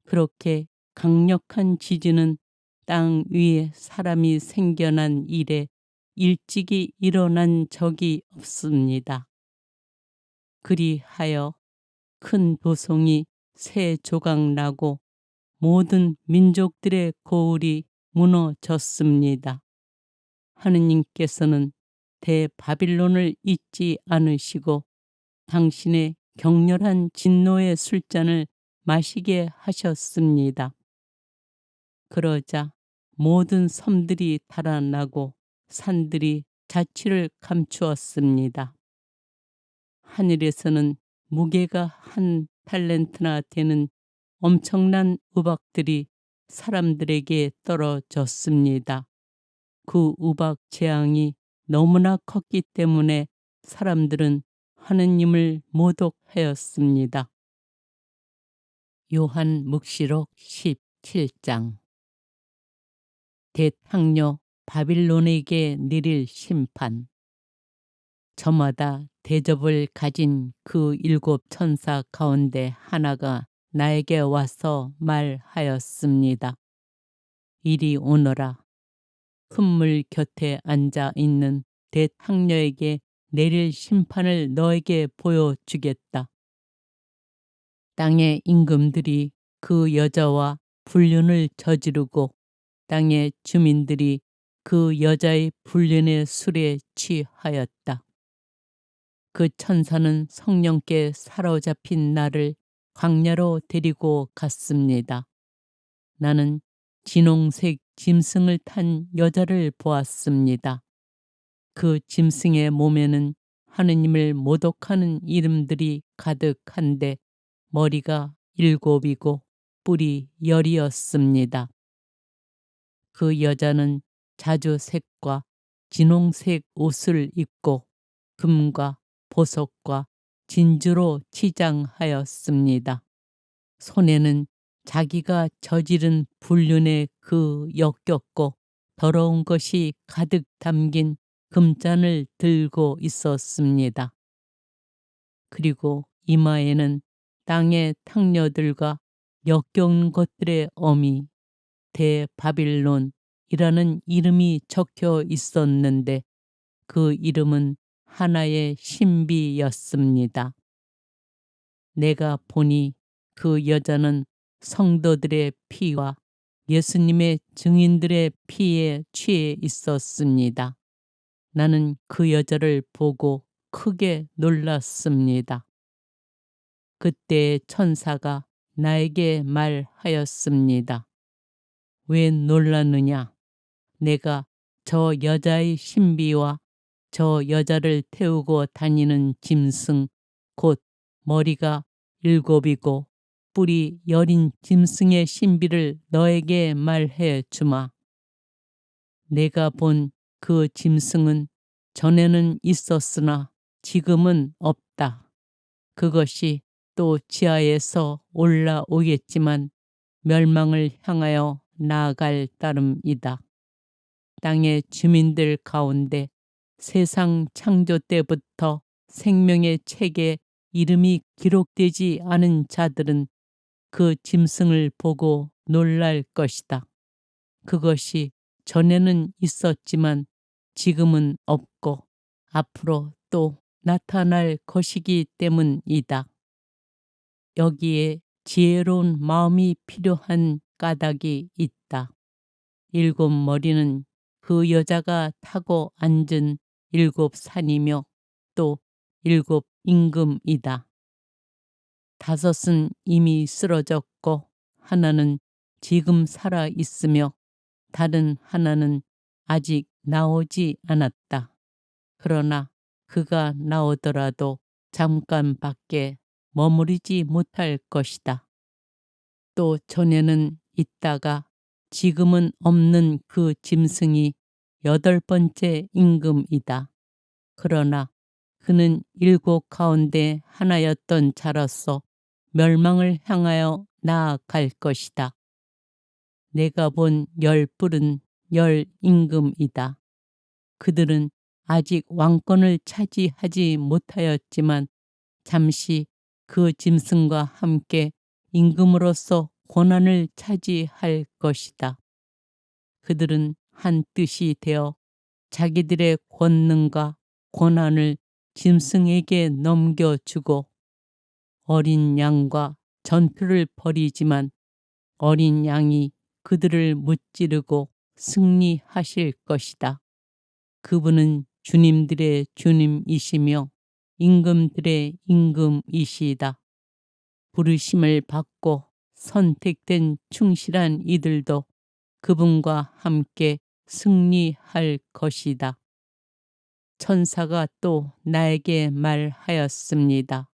그렇게 강력한 지진은 땅 위에 사람이 생겨난 이래 일찍이 일어난 적이 없습니다. 그리하여 큰 도송이 세 조각 나고 모든 민족들의 고울이 무너졌습니다. 하느님께서는 대바빌론을 잊지 않으시고 당신의 격렬한 진노의 술잔을 마시게 하셨습니다. 그러자 모든 섬들이 달아나고 산들이 자취를 감추었습니다. 하늘에서는 무게가 1달란트나 되는 엄청난 우박들이 사람들에게 떨어졌습니다. 그 우박 재앙이 너무나 컸기 때문에 사람들은 하느님을 모독하였습니다. 요한 묵시록 17장. 대탕녀 바빌론에게 내릴 심판. 저마다 대접을 가진 그 7 천사 가운데 하나가 나에게 와서 말하였습니다. 이리 오너라. 큰 물 곁에 앉아 있는 대탕녀에게 내릴 심판을 너에게 보여주겠다. 땅의 임금들이 그 여자와 불륜을 저지르고 땅의 주민들이 그 여자의 불륜의 술에 취하였다. 그 천사는 성령께 사로잡힌 나를 광야로 데리고 갔습니다. 나는 진홍색 짐승을 탄 여자를 보았습니다. 그 짐승의 몸에는 하느님을 모독하는 이름들이 가득한데 머리가 7이고 뿔이 10이었습니다. 그 여자는 자주색과 진홍색 옷을 입고 금과 보석과 진주로 치장하였습니다. 손에는 자기가 저지른 불륜의 그 역겹고 더러운 것이 가득 담긴 금잔을 들고 있었습니다. 그리고 이마에는 땅의 탕녀들과 역겨운 것들의 어미 대바빌론이라는 이름이 적혀 있었는데 그 이름은 하나의 신비였습니다. 내가 보니 그 여자는 성도들의 피와 예수님의 증인들의 피에 취해 있었습니다. 나는 그 여자를 보고 크게 놀랐습니다. 그때 천사가 나에게 말하였습니다. 왜 놀랐느냐? 내가 저 여자의 신비와 저 여자를 태우고 다니는 짐승, 곧 머리가 7이고 뿔이 10인 짐승의 신비를 너에게 말해 주마. 내가 본 그 짐승은 전에는 있었으나 지금은 없다. 그것이 또 지하에서 올라오겠지만 멸망을 향하여 나아갈 따름이다. 땅의 주민들 가운데 세상 창조 때부터 생명의 책에 이름이 기록되지 않은 자들은 그 짐승을 보고 놀랄 것이다. 그것이 전에는 있었지만 지금은 없고 앞으로 또 나타날 것이기 때문이다. 여기에 지혜로운 마음이 필요한 까닭이 있다. 7 머리는 그 여자가 타고 앉은 7 산이며 또 7 임금이다. 5은 이미 쓰러졌고 하나는 지금 살아 있으며 다른 하나는 아직 나오지 않았다. 그러나 그가 나오더라도 잠깐밖에 머무르지 못할 것이다. 또 전에는 있다가 지금은 없는 그 짐승이 8번째 임금이다. 그러나 그는 7 가운데 하나였던 자로서 멸망을 향하여 나아갈 것이다. 내가 본 10뿔은 10 임금이다. 그들은 아직 왕권을 차지하지 못하였지만 잠시 그 짐승과 함께 임금으로서 권한을 차지할 것이다. 그들은 한 뜻이 되어 자기들의 권능과 권한을 짐승에게 넘겨주고 어린 양과 전투를 벌이지만 어린 양이 그들을 무찌르고 승리하실 것이다. 그분은 주님들의 주님이시며 임금들의 임금이시다. 부르심을 받고 선택된 충실한 이들도 그분과 함께 승리할 것이다. 천사가 또 나에게 말하였습니다.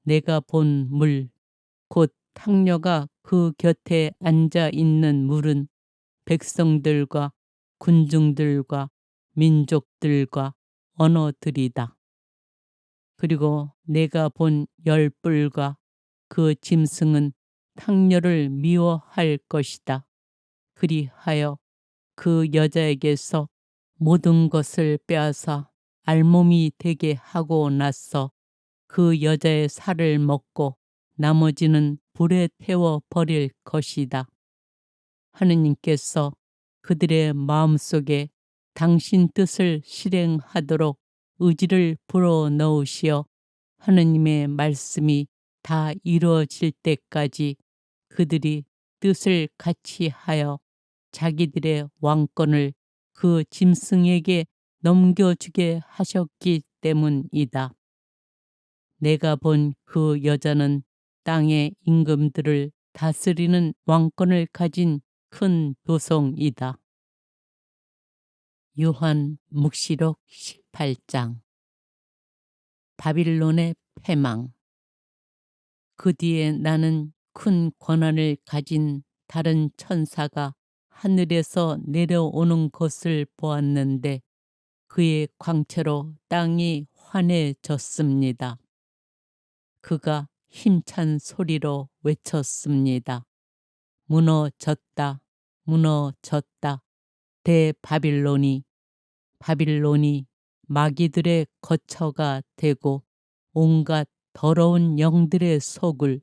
내가 본 물, 곧 탕녀가 그 곁에 앉아 있는 물은 백성들과 군중들과 민족들과 언어들이다. 그리고 내가 본 열불과 그 짐승은 탕녀를 미워할 것이다. 그리하여 그 여자에게서 모든 것을 빼앗아 알몸이 되게 하고 나서 그 여자의 살을 먹고 나머지는 불에 태워 버릴 것이다. 하느님께서 그들의 마음속에 당신 뜻을 실행하도록 의지를 불어넣으시어 하느님의 말씀이 다 이루어질 때까지 그들이 뜻을 같이 하여 자기들의 왕권을 그 짐승에게 넘겨주게 하셨기 때문이다. 내가 본 그 여자는 땅의 임금들을 다스리는 왕권을 가진 큰 도성이다. 요한 묵시록 18장. 바빌론의 패망. 그 뒤에 나는 큰 권한을 가진 다른 천사가 하늘에서 내려오는 것을 보았는데 그의 광채로 땅이 환해졌습니다. 그가 힘찬 소리로 외쳤습니다. 무너졌다, 무너졌다. 대바빌론이, 바빌론이 마귀들의 거처가 되고 온갖 더러운 영들의 속을,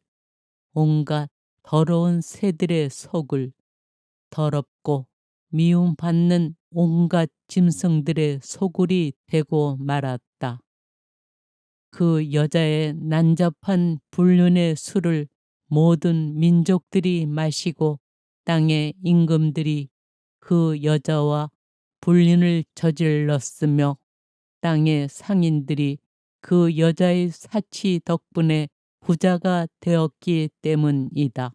온갖 더러운 새들의 속을, 더럽고 미움받는 온갖 짐승들의 소굴이 되고 말았다. 그 여자의 난잡한 불륜의 술을 모든 민족들이 마시고 땅의 임금들이 그 여자와 불륜을 저질렀으며 땅의 상인들이 그 여자의 사치 덕분에 부자가 되었기 때문이다.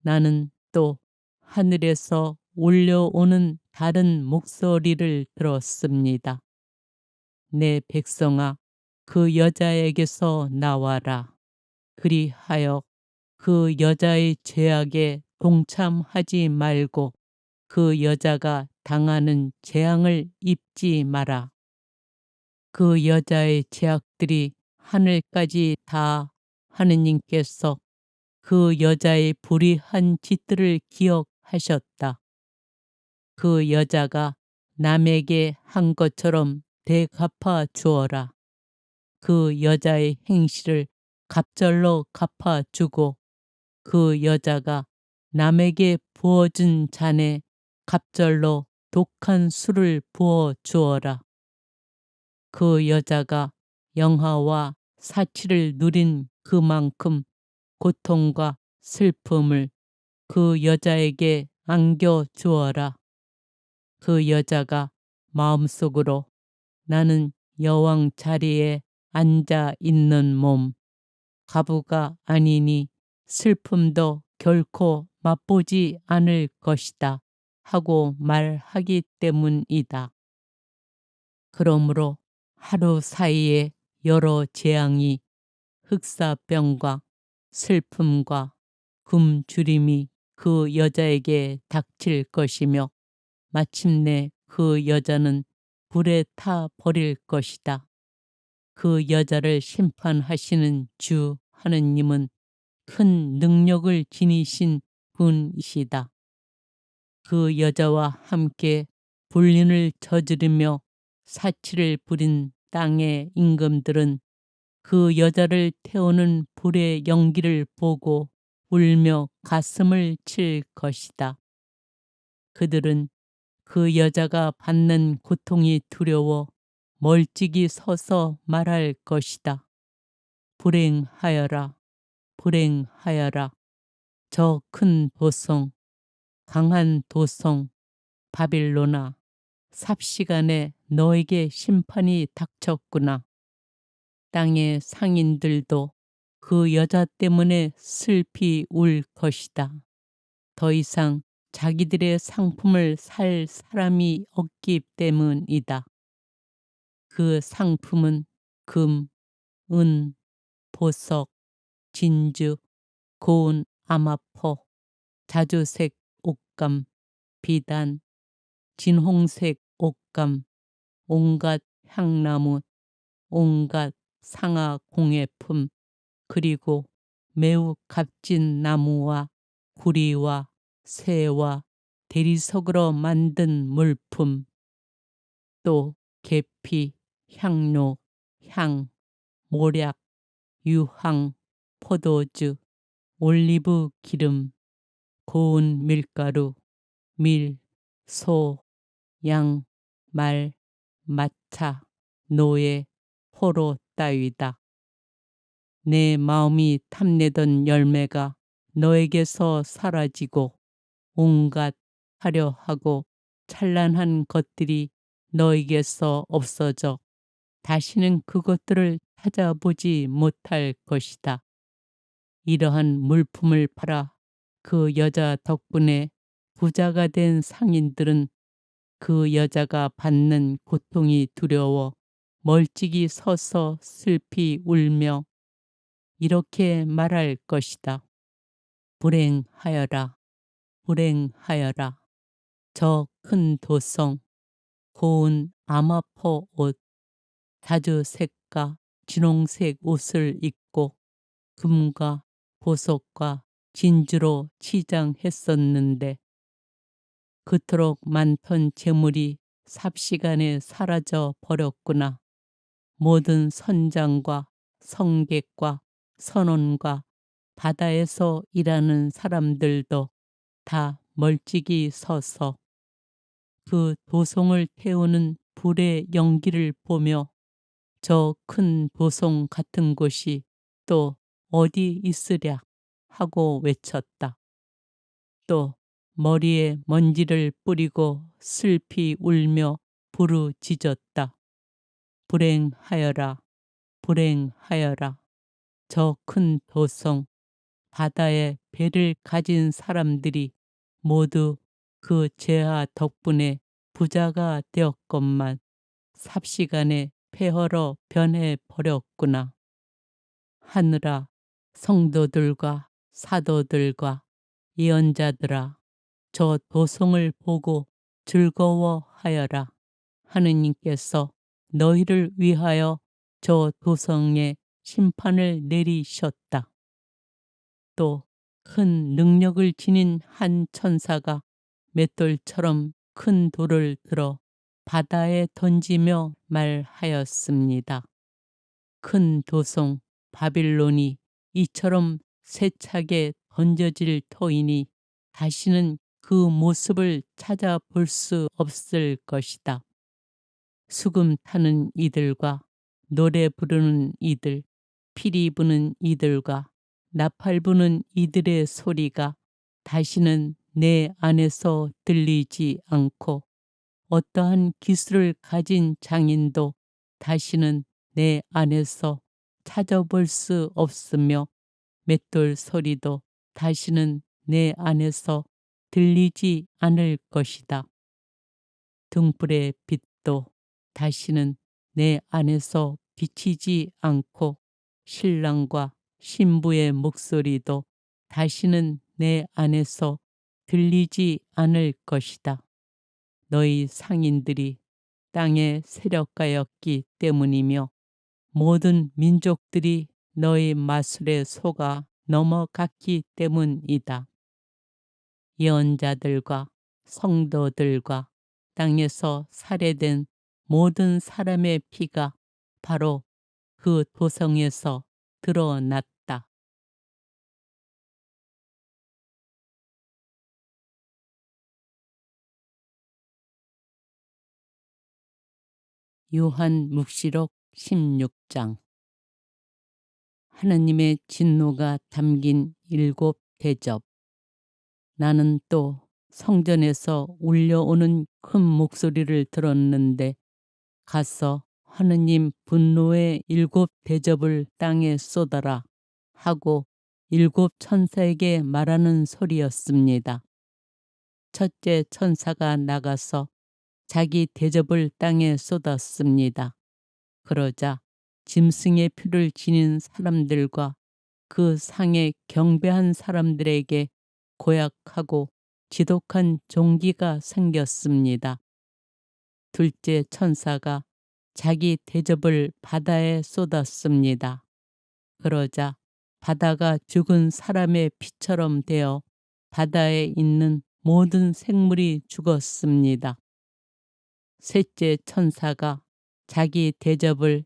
나는 또 하늘에서 올려오는 다른 목소리를 들었습니다. 내 백성아, 그 여자에게서 나와라. 그리하여 그 여자의 죄악에 동참하지 말고 그 여자가 당하는 재앙을 입지 마라. 그 여자의 죄악들이 하늘까지 다 하느님께서 그 여자의 불의한 짓들을 기억하셨다. 그 여자가 남에게 한 것처럼 되갚아 주어라. 그 여자의 행실을 갑절로 갚아주고 그 여자가 남에게 부어준 잔에 갑절로 독한 술을 부어 주어라. 그 여자가 영화와 사치를 누린 그만큼 고통과 슬픔을 그 여자에게 안겨 주어라. 그 여자가 마음속으로 나는 여왕 자리에 앉아 있는 몸, 가부가 아니니 슬픔도 결코 맛보지 않을 것이다 하고 말하기 때문이다. 그러므로 하루 사이에 여러 재앙이 흑사병과 슬픔과 굶주림이 그 여자에게 닥칠 것이며 마침내 그 여자는 불에 타 버릴 것이다. 그 여자를 심판하시는 주 하느님은 큰 능력을 지니신 분이시다. 그 여자와 함께 불륜을 저지르며 사치를 부린 땅의 임금들은 그 여자를 태우는 불의 연기를 보고 울며 가슴을 칠 것이다. 그들은 그 여자가 받는 고통이 두려워 멀찍이 서서 말할 것이다. 불행하여라, 불행하여라. 저 큰 도성, 강한 도성, 바빌론아, 삽시간에 너에게 심판이 닥쳤구나. 땅의 상인들도 그 여자 때문에 슬피 울 것이다. 더 이상 자기들의 상품을 살 사람이 없기 때문이다. 그 상품은 금, 은, 보석, 진주, 고운 암화포, 자주색 옷감, 비단, 진홍색 옷감, 온갖 향나무, 온갖 상아 공예품, 그리고 매우 값진 나무와 구리와 쇠와 대리석으로 만든 물품, 또 계피, 향료, 향, 모략, 유황, 포도주, 올리브 기름, 고운 밀가루, 밀, 소, 양, 말, 마차, 노예, 포로 따위다. 내 마음이 탐내던 열매가 너에게서 사라지고 온갖 화려하고 찬란한 것들이 너에게서 없어져 다시는 그것들을 찾아보지 못할 것이다. 이러한 물품을 팔아 그 여자 덕분에 부자가 된 상인들은 그 여자가 받는 고통이 두려워 멀찍이 서서 슬피 울며 이렇게 말할 것이다. 불행하여라, 불행하여라. 저 큰 도성, 고운 암화포 옷, 자주색과 진홍색 옷을 입고 금과 보석과 진주로 치장했었는데 그토록 많던 재물이 삽시간에 사라져 버렸구나. 모든 선장과 성객과 선원과 바다에서 일하는 사람들도 다 멀찍이 서서 그 도성을 태우는 불의 연기를 보며 저 큰 도성 같은 곳이 또 어디 있으랴 하고 외쳤다. 또 머리에 먼지를 뿌리고 슬피 울며 부르짖었다. 불행하여라, 불행하여라. 저 큰 도성, 바다에 배를 가진 사람들이 모두 그 죄아 덕분에 부자가 되었건만 삽시간에 폐허로 변해 버렸구나. 하늘아, 성도들과 사도들과 예언자들아, 저 도성을 보고 즐거워하여라. 하느님께서 너희를 위하여 저 도성에 심판을 내리셨다. 또 큰 능력을 지닌 한 천사가 맷돌처럼 큰 돌을 들어 바다에 던지며 말하였습니다. 큰 도성 바빌론이 이처럼 세차게 던져질 터이니 다시는 그 모습을 찾아볼 수 없을 것이다. 수금 타는 이들과 노래 부르는 이들, 피리 부는 이들과 나팔 부는 이들의 소리가 다시는 내 안에서 들리지 않고 어떠한 기술을 가진 장인도 다시는 내 안에서 찾아볼 수 없으며 맷돌 소리도 다시는 내 안에서 들리지 않을 것이다. 등불의 빛도 다시는 내 안에서 비치지 않고 신랑과 신부의 목소리도 다시는 내 안에서 들리지 않을 것이다. 너희 상인들이 땅의 세력가였기 때문이며 모든 민족들이 너희 마술에 속아 넘어갔기 때문이다. 예언자들과 성도들과 땅에서 살해된 모든 사람의 피가 바로 그 도성에서 드러났다. 요한묵시록 16장. 하느님의 진노가 담긴 7대접. 나는 또 성전에서 울려오는 큰 목소리를 들었는데 가서 하느님 분노의 7대접을 땅에 쏟아라 하고 7천사에게 말하는 소리였습니다. 첫째 천사가 나가서 자기 대접을 땅에 쏟았습니다. 그러자 짐승의 표를 지닌 사람들과 그 상에 경배한 사람들에게 고약하고 지독한 종기가 생겼습니다. 둘째 천사가 자기 대접을 바다에 쏟았습니다. 그러자 바다가 죽은 사람의 피처럼 되어 바다에 있는 모든 생물이 죽었습니다. 셋째 천사가 자기 대접을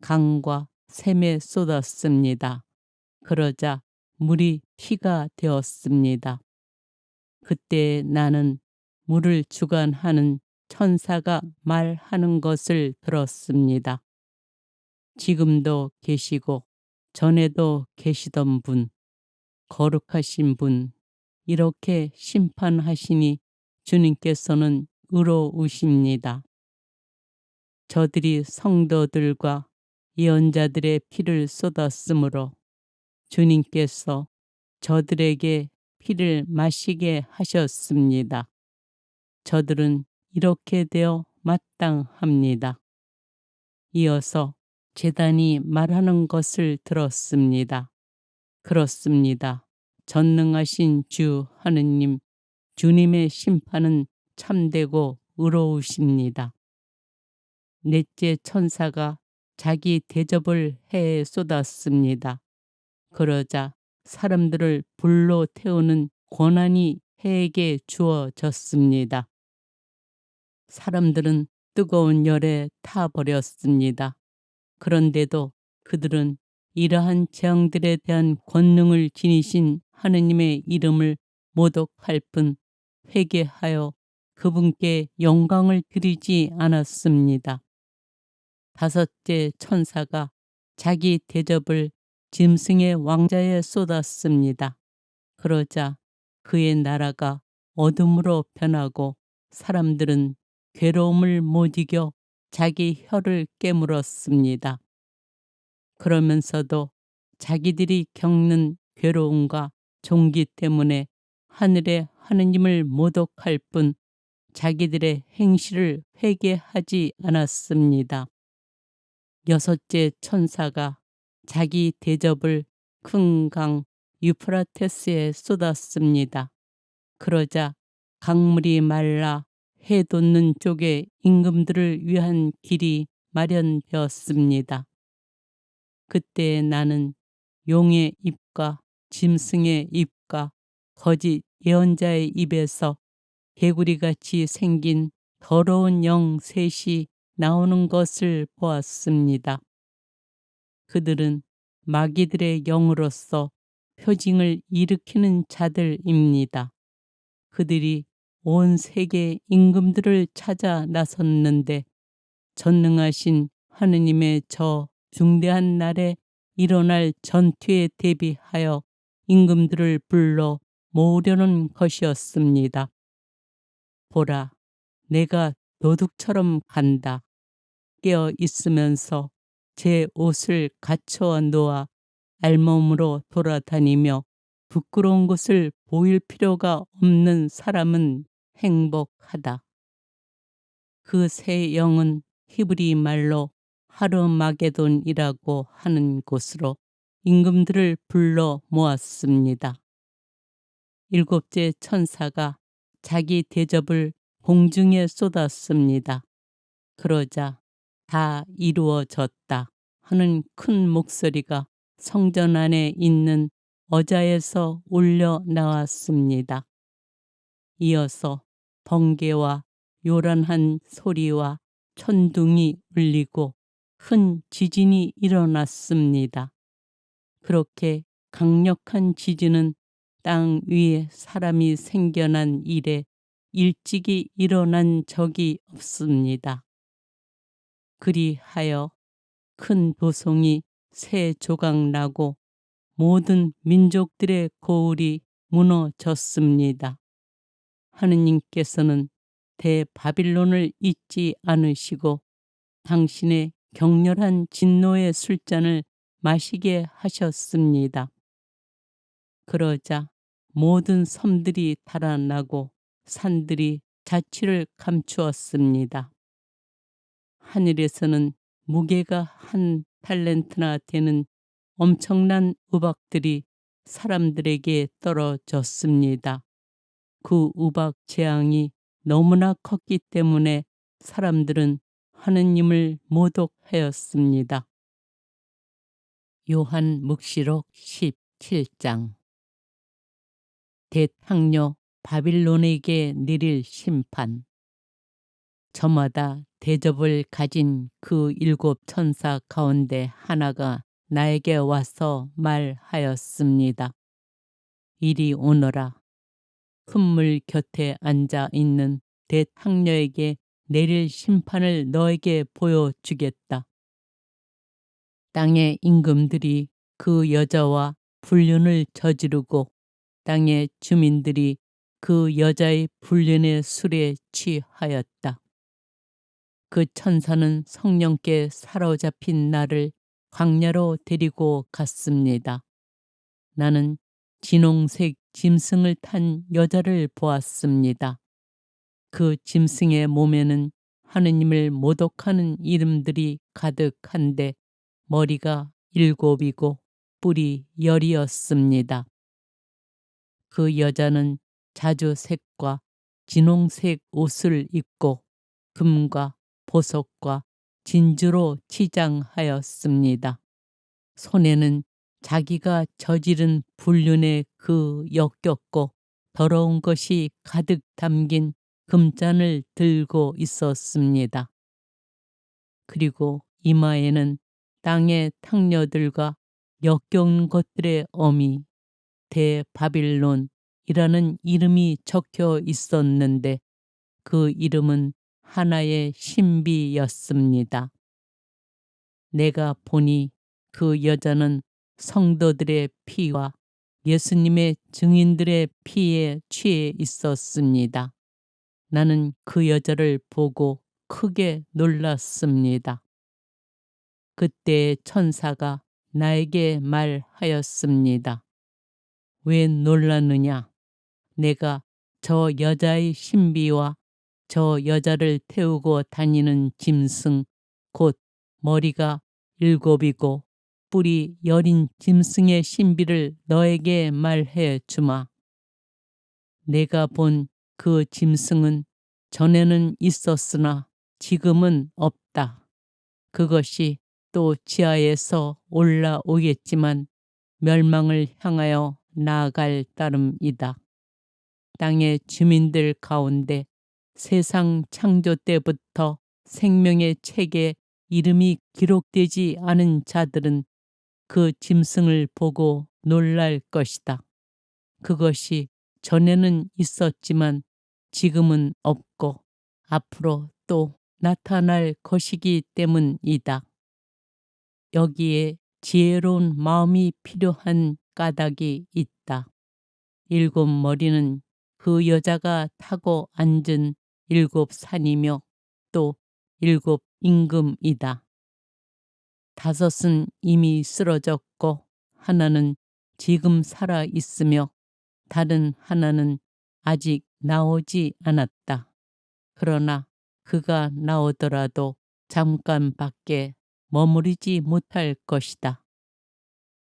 강과 샘에 쏟았습니다. 그러자 물이 피가 되었습니다. 그때 나는 물을 주관하는 천사가 말하는 것을 들었습니다. 지금도 계시고 전에도 계시던 분, 거룩하신 분, 이렇게 심판하시니 주님께서는 의로우십니다. 저들이 성도들과 예언자들의 피를 쏟았으므로 주님께서 저들에게 피를 마시게 하셨습니다. 저들은 이렇게 되어 마땅합니다. 이어서 제단이 말하는 것을 들었습니다. 그렇습니다. 전능하신 주 하느님, 주님의 심판은 참되고 의로우십니다. 넷째 천사가 자기 대접을 해에 쏟았습니다. 그러자 사람들을 불로 태우는 권한이 해에게 주어졌습니다. 사람들은 뜨거운 열에 타버렸습니다. 그런데도 그들은 이러한 재앙들에 대한 권능을 지니신 하느님의 이름을 모독할 뿐 회개하여 그분께 영광을 드리지 않았습니다. 다섯째 천사가 자기 대접을 짐승의 왕자에 쏟았습니다. 그러자 그의 나라가 어둠으로 변하고 사람들은 괴로움을 못 이겨 자기 혀를 깨물었습니다. 그러면서도 자기들이 겪는 괴로움과 종기 때문에 하늘의 하느님을 모독할 뿐 자기들의 행실을 회개하지 않았습니다. 여섯째 천사가 자기 대접을 큰 강 유프라테스에 쏟았습니다. 그러자 강물이 말라 해 돋는 쪽에 임금들을 위한 길이 마련되었습니다. 그때 나는 용의 입과 짐승의 입과 거짓 예언자의 입에서 개구리같이 생긴 더러운 영 셋이 나오는 것을 보았습니다. 그들은 마귀들의 영으로서 표징을 일으키는 자들입니다. 그들이 온 세계 임금들을 찾아 나섰는데 전능하신 하느님의 저 중대한 날에 일어날 전투에 대비하여 임금들을 불러 모으려는 것이었습니다. 보라, 내가 도둑처럼 간다. 깨어 있으면서 제 옷을 갖춰 놓아 알몸으로 돌아다니며 부끄러운 것을 보일 필요가 없는 사람은 행복하다. 그 세 영은 히브리 말로 하르마게돈이라고 하는 곳으로 임금들을 불러 모았습니다. 일곱째 천사가 자기 대접을 공중에 쏟았습니다. 그러자 다 이루어졌다 하는 큰 목소리가 성전 안에 있는 어자에서 울려 나왔습니다. 이어서 번개와 요란한 소리와 천둥이 울리고 큰 지진이 일어났습니다. 그렇게 강력한 지진은 땅 위에 사람이 생겨난 이래 일찍이 일어난 적이 없습니다. 그리하여 큰 도송이 세 조각 나고 모든 민족들의 고울이 무너졌습니다. 하느님께서는 대바빌론을 잊지 않으시고 당신의 격렬한 진노의 술잔을 마시게 하셨습니다. 그러자 모든 섬들이 달아나고 산들이 자취를 감추었습니다. 하늘에서는 무게가 1달란트나 되는 엄청난 우박들이 사람들에게 떨어졌습니다. 그 우박 재앙이 너무나 컸기 때문에 사람들은 하느님을 모독하였습니다. 요한 묵시록 17장. 대탕녀 바빌론에게 내릴 심판. 저마다 대접을 가진 그 7 천사 가운데 하나가 나에게 와서 말하였습니다. 이리 오너라. 큰 물 곁에 앉아 있는 대탕녀에게 내릴 심판을 너에게 보여주겠다. 땅의 임금들이 그 여자와 불륜을 저지르고 땅의 주민들이 그 여자의 불륜의 술에 취하였다. 그 천사는 성령께 사로잡힌 나를 광야로 데리고 갔습니다. 나는 진홍색 짐승을 탄 여자를 보았습니다. 그 짐승의 몸에는 하느님을 모독하는 이름들이 가득한데 머리가 7이고 뿔이 10이었습니다. 그 여자는 자주색과 진홍색 옷을 입고 금과 보석과 진주로 치장하였습니다. 손에는 자기가 저지른 불륜의 그 역겹고 더러운 것이 가득 담긴 금잔을 들고 있었습니다. 그리고 이마에는 땅의 탕녀들과 역겨운 것들의 어미 대바빌론이라는 이름이 적혀 있었는데 그 이름은 하나의 신비였습니다. 내가 보니 그 여자는 성도들의 피와 예수님의 증인들의 피에 취해 있었습니다. 나는 그 여자를 보고 크게 놀랐습니다. 그때 천사가 나에게 말하였습니다. 왜 놀랐느냐? 내가 저 여자의 신비와 저 여자를 태우고 다니는 짐승, 곧 머리가 7이고 뿔이 10인 짐승의 신비를 너에게 말해 주마. 내가 본 그 짐승은 전에는 있었으나 지금은 없다. 그것이 또 지하에서 올라오겠지만 멸망을 향하여 나아갈 따름이다. 땅의 주민들 가운데 세상 창조 때부터 생명의 책에 이름이 기록되지 않은 자들은 그 짐승을 보고 놀랄 것이다. 그것이 전에는 있었지만 지금은 없고 앞으로 또 나타날 것이기 때문이다. 여기에 지혜로운 마음이 필요한 까닭이 있다. 7머리는 그 여자가 타고 앉은 7산이며 또 7임금이다. 5은 이미 쓰러졌고 하나는 지금 살아 있으며 다른 하나는 아직 나오지 않았다. 그러나 그가 나오더라도 잠깐밖에 머무르지 못할 것이다.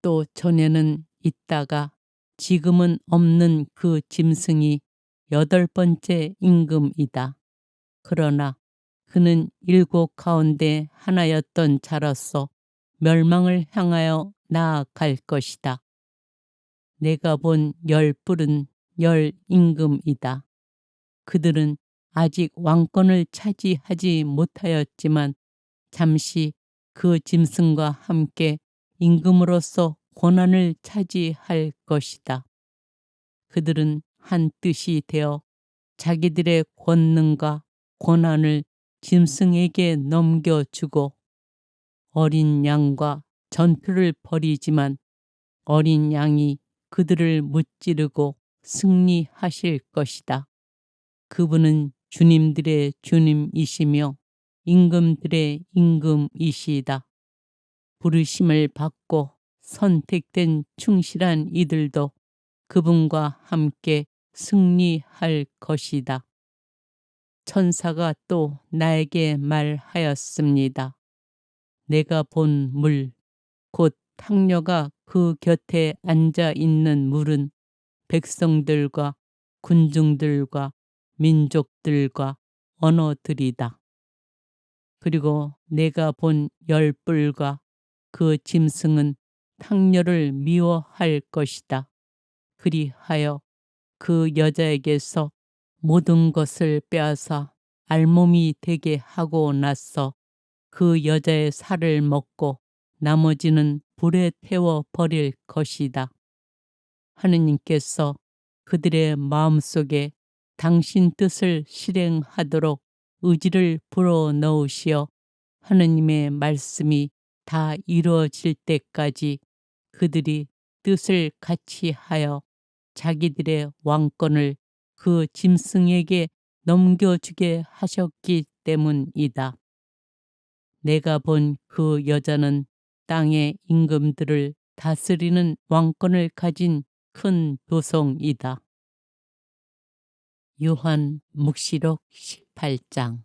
또 전에는 있다가 지금은 없는 그 짐승이 8번째 임금이다. 그러나 그는 7 가운데 하나였던 자로서 멸망을 향하여 나아갈 것이다. 내가 본 10뿔은 10임금이다. 그들은 아직 왕권을 차지하지 못하였지만 잠시 그 짐승과 함께 임금으로서 권한을 차지할 것이다. 그들은 한 뜻이 되어 자기들의 권능과 권한을 짐승에게 넘겨주고 어린 양과 전투를 벌이지만 어린 양이 그들을 무찌르고 승리하실 것이다. 그분은 주님들의 주님이시며 임금들의 임금이시다. 부르심을 받고 선택된 충실한 이들도 그분과 함께 승리할 것이다. 천사가 또 나에게 말하였습니다. 내가 본 물, 곧 탕녀가 그 곁에 앉아 있는 물은 백성들과 군중들과 민족들과 언어들이다. 그리고 내가 본 열불과 그 짐승은 탕녀를 미워할 것이다. 그리하여 그 여자에게서 모든 것을 빼앗아 알몸이 되게 하고 나서 그 여자의 살을 먹고 나머지는 불에 태워 버릴 것이다. 하느님께서 그들의 마음속에 당신 뜻을 실행하도록 의지를 불어넣으시어 하느님의 말씀이 다 이루어질 때까지 그들이 뜻을 같이 하여 자기들의 왕권을 그 짐승에게 넘겨주게 하셨기 때문이다. 내가 본 그 여자는 땅의 임금들을 다스리는 왕권을 가진 큰 도성이다. 요한 묵시록 18장.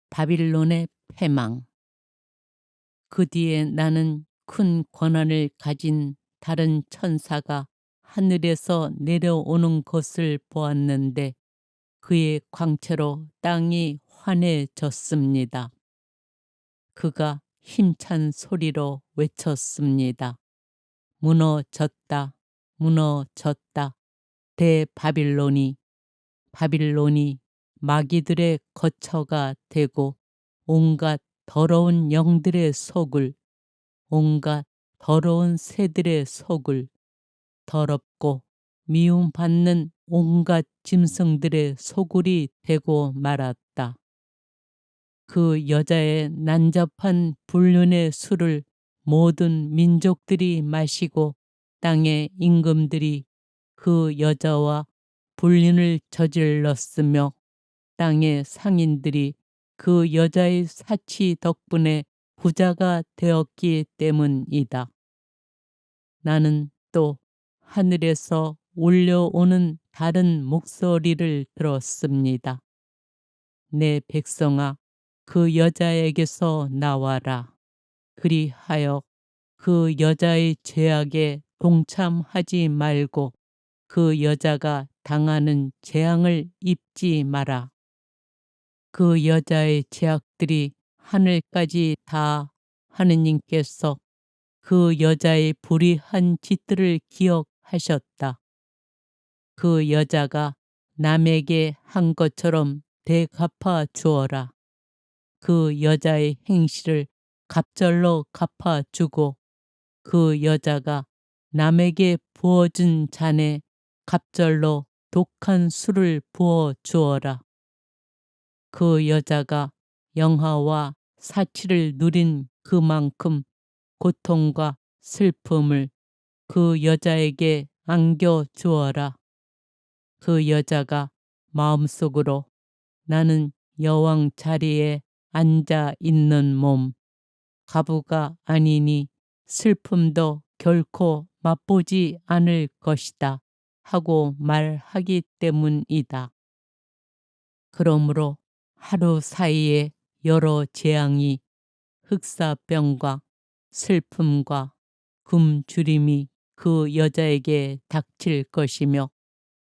바빌론의 패망. 그 뒤에 나는 큰 권한을 가진 다른 천사가 하늘에서 내려오는 것을 보았는데 그의 광채로 땅이 환해졌습니다. 그가 힘찬 소리로 외쳤습니다. 무너졌다, 무너졌다. 대바빌론이, 바빌론이 마귀들의 거처가 되고 온갖 더러운 영들의 속을, 온갖 더러운 새들의 속을, 더럽고 미움받는 온갖 짐승들의 소굴이 되고 말았다. 그 여자의 난잡한 불륜의 술을 모든 민족들이 마시고 땅의 임금들이 그 여자와 불륜을 저질렀으며 땅의 상인들이 그 여자의 사치 덕분에 부자가 되었기 때문이다. 나는 또 하늘에서 울려오는 다른 목소리를 들었습니다. 내 백성아, 그 여자에게서 나와라. 그리하여 그 여자의 죄악에 동참하지 말고 그 여자가 당하는 재앙을 입지 마라. 그 여자의 죄악들이 하늘까지 다 하느님께서 그 여자의 불의한 짓들을 기억하셨다. 그 여자가 남에게 한 것처럼 되갚아 주어라. 그 여자의 행실을 갑절로 갚아주고 그 여자가 남에게 부어준 잔에 갑절로 독한 술을 부어 주어라. 그 여자가 영화와 사치를 누린 그만큼 고통과 슬픔을 그 여자에게 안겨 주어라. 그 여자가 마음속으로 나는 여왕 자리에 앉아 있는 몸, 가부가 아니니 슬픔도 결코 맛보지 않을 것이다 하고 말하기 때문이다. 그러므로 하루 사이에 여러 재앙이 흑사병과 슬픔과 굶주림이 그 여자에게 닥칠 것이며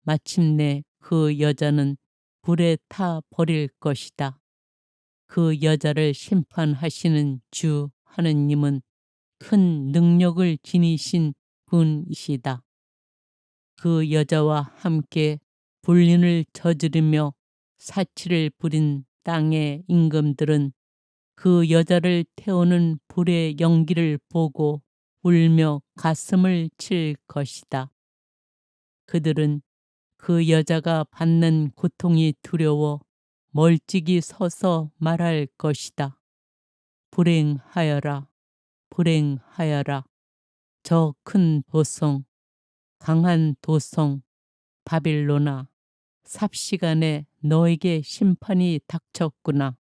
마침내 그 여자는 불에 타 버릴 것이다. 그 여자를 심판하시는 주 하느님은 큰 능력을 지니신 분이시다. 그 여자와 함께 불륜을 저지르며 사치를 부린 땅의 임금들은 그 여자를 태우는 불의 연기를 보고 울며 가슴을 칠 것이다. 그들은 그 여자가 받는 고통이 두려워 멀찍이 서서 말할 것이다. 불행하여라, 불행하여라. 저 큰 도성, 강한 도성, 바빌론아, 삽시간에 너에게 심판이 닥쳤구나.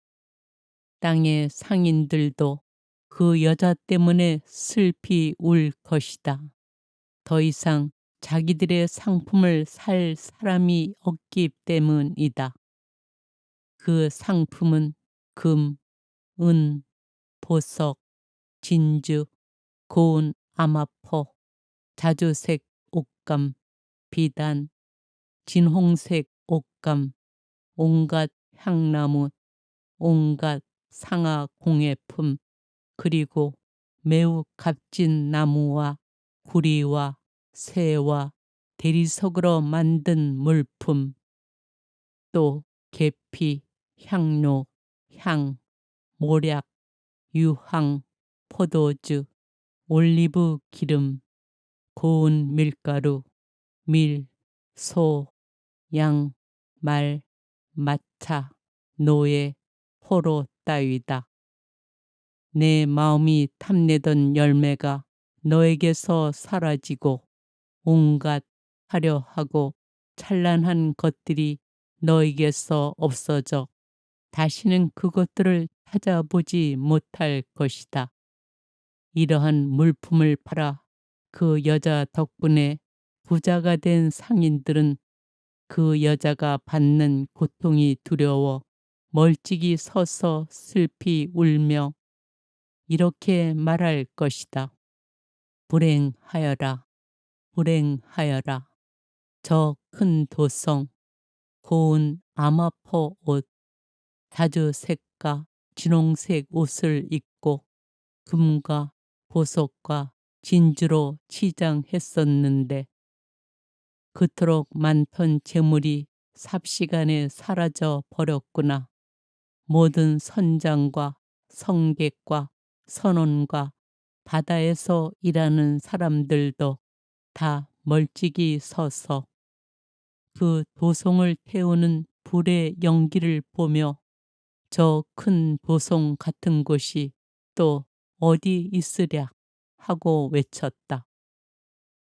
땅의 상인들도 그 여자 때문에 슬피 울 것이다. 더 이상 자기들의 상품을 살 사람이 없기 때문이다. 그 상품은 금, 은, 보석, 진주, 고운 아마포, 자주색 옷감, 비단, 진홍색 옷감, 온갖 향나무, 온갖 상아 공예품, 그리고 매우 값진 나무와 구리와 쇠와 대리석으로 만든 물품, 또 계피, 향료, 향, 모략, 유황, 포도주, 올리브 기름, 고운 밀가루, 밀, 소, 양, 말, 마차, 노예, 포로 따위다. 내 마음이 탐내던 열매가 너에게서 사라지고 온갖 화려하고 찬란한 것들이 너에게서 없어져 다시는 그것들을 찾아보지 못할 것이다. 이러한 물품을 팔아 그 여자 덕분에 부자가 된 상인들은 그 여자가 받는 고통이 두려워 멀찍이 서서 슬피 울며 이렇게 말할 것이다. 불행하여라, 불행하여라. 저 큰 도성, 고운 아마포 옷, 자주색과 진홍색 옷을 입고 금과 보석과 진주로 치장했었는데 그토록 많던 재물이 삽시간에 사라져 버렸구나. 모든 선장과 성객과 선원과 바다에서 일하는 사람들도 다 멀찍이 서서 그 도성을 태우는 불의 연기를 보며 저 큰 도성 같은 곳이 또 어디 있으랴 하고 외쳤다.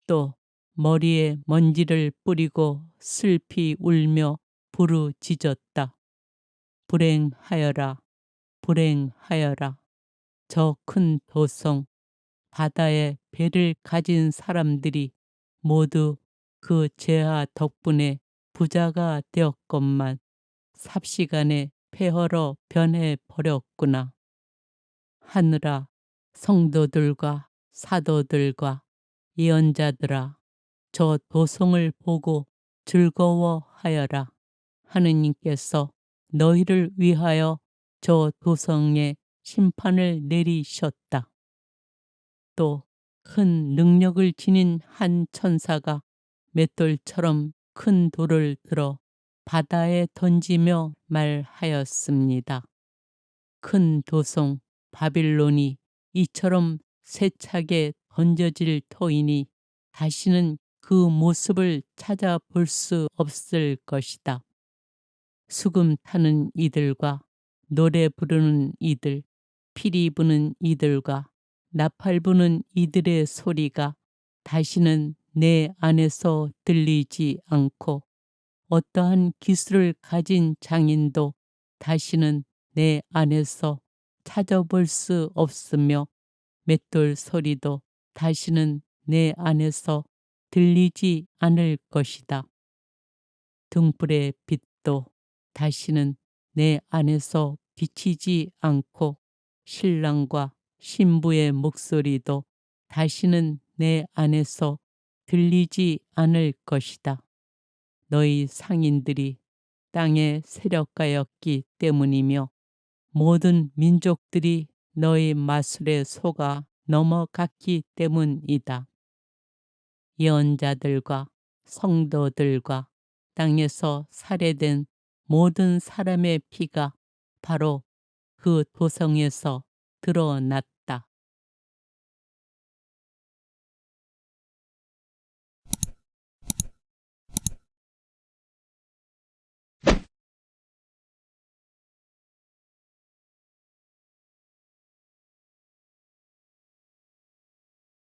또 머리에 먼지를 뿌리고 슬피 울며 부르짖었다. 불행하여라, 불행하여라. 저 큰 도성, 바다에 배를 가진 사람들이 모두 그 죄아 덕분에 부자가 되었건만 삽시간에 폐허로 변해버렸구나. 하늘아, 성도들과 사도들과 예언자들아, 저 도성을 보고 즐거워하여라. 하느님께서 너희를 위하여 저 도성에 심판을 내리셨다. 또 큰 능력을 지닌 한 천사가 맷돌처럼 큰 돌을 들어 바다에 던지며 말하였습니다. 큰 도성 바빌론이 이처럼 세차게 던져질 터이니 다시는 그 모습을 찾아볼 수 없을 것이다. 수금 타는 이들과 노래 부르는 이들, 피리 부는 이들과 나팔 부는 이들의 소리가 다시는 내 안에서 들리지 않고 어떠한 기술을 가진 장인도 다시는 내 안에서 찾아볼 수 없으며 맷돌 소리도 다시는 내 안에서 들리지 않을 것이다. 등불의 빛도 다시는 내 안에서 비치지 않고 신랑과 신부의 목소리도 다시는 내 안에서 들리지 않을 것이다. 너희 상인들이 땅의 세력가였기 때문이며 모든 민족들이 너희 마술에 속아 넘어갔기 때문이다. 예언자들과 성도들과 땅에서 살해된 모든 사람의 피가 바로 그 도성에서 드러났다.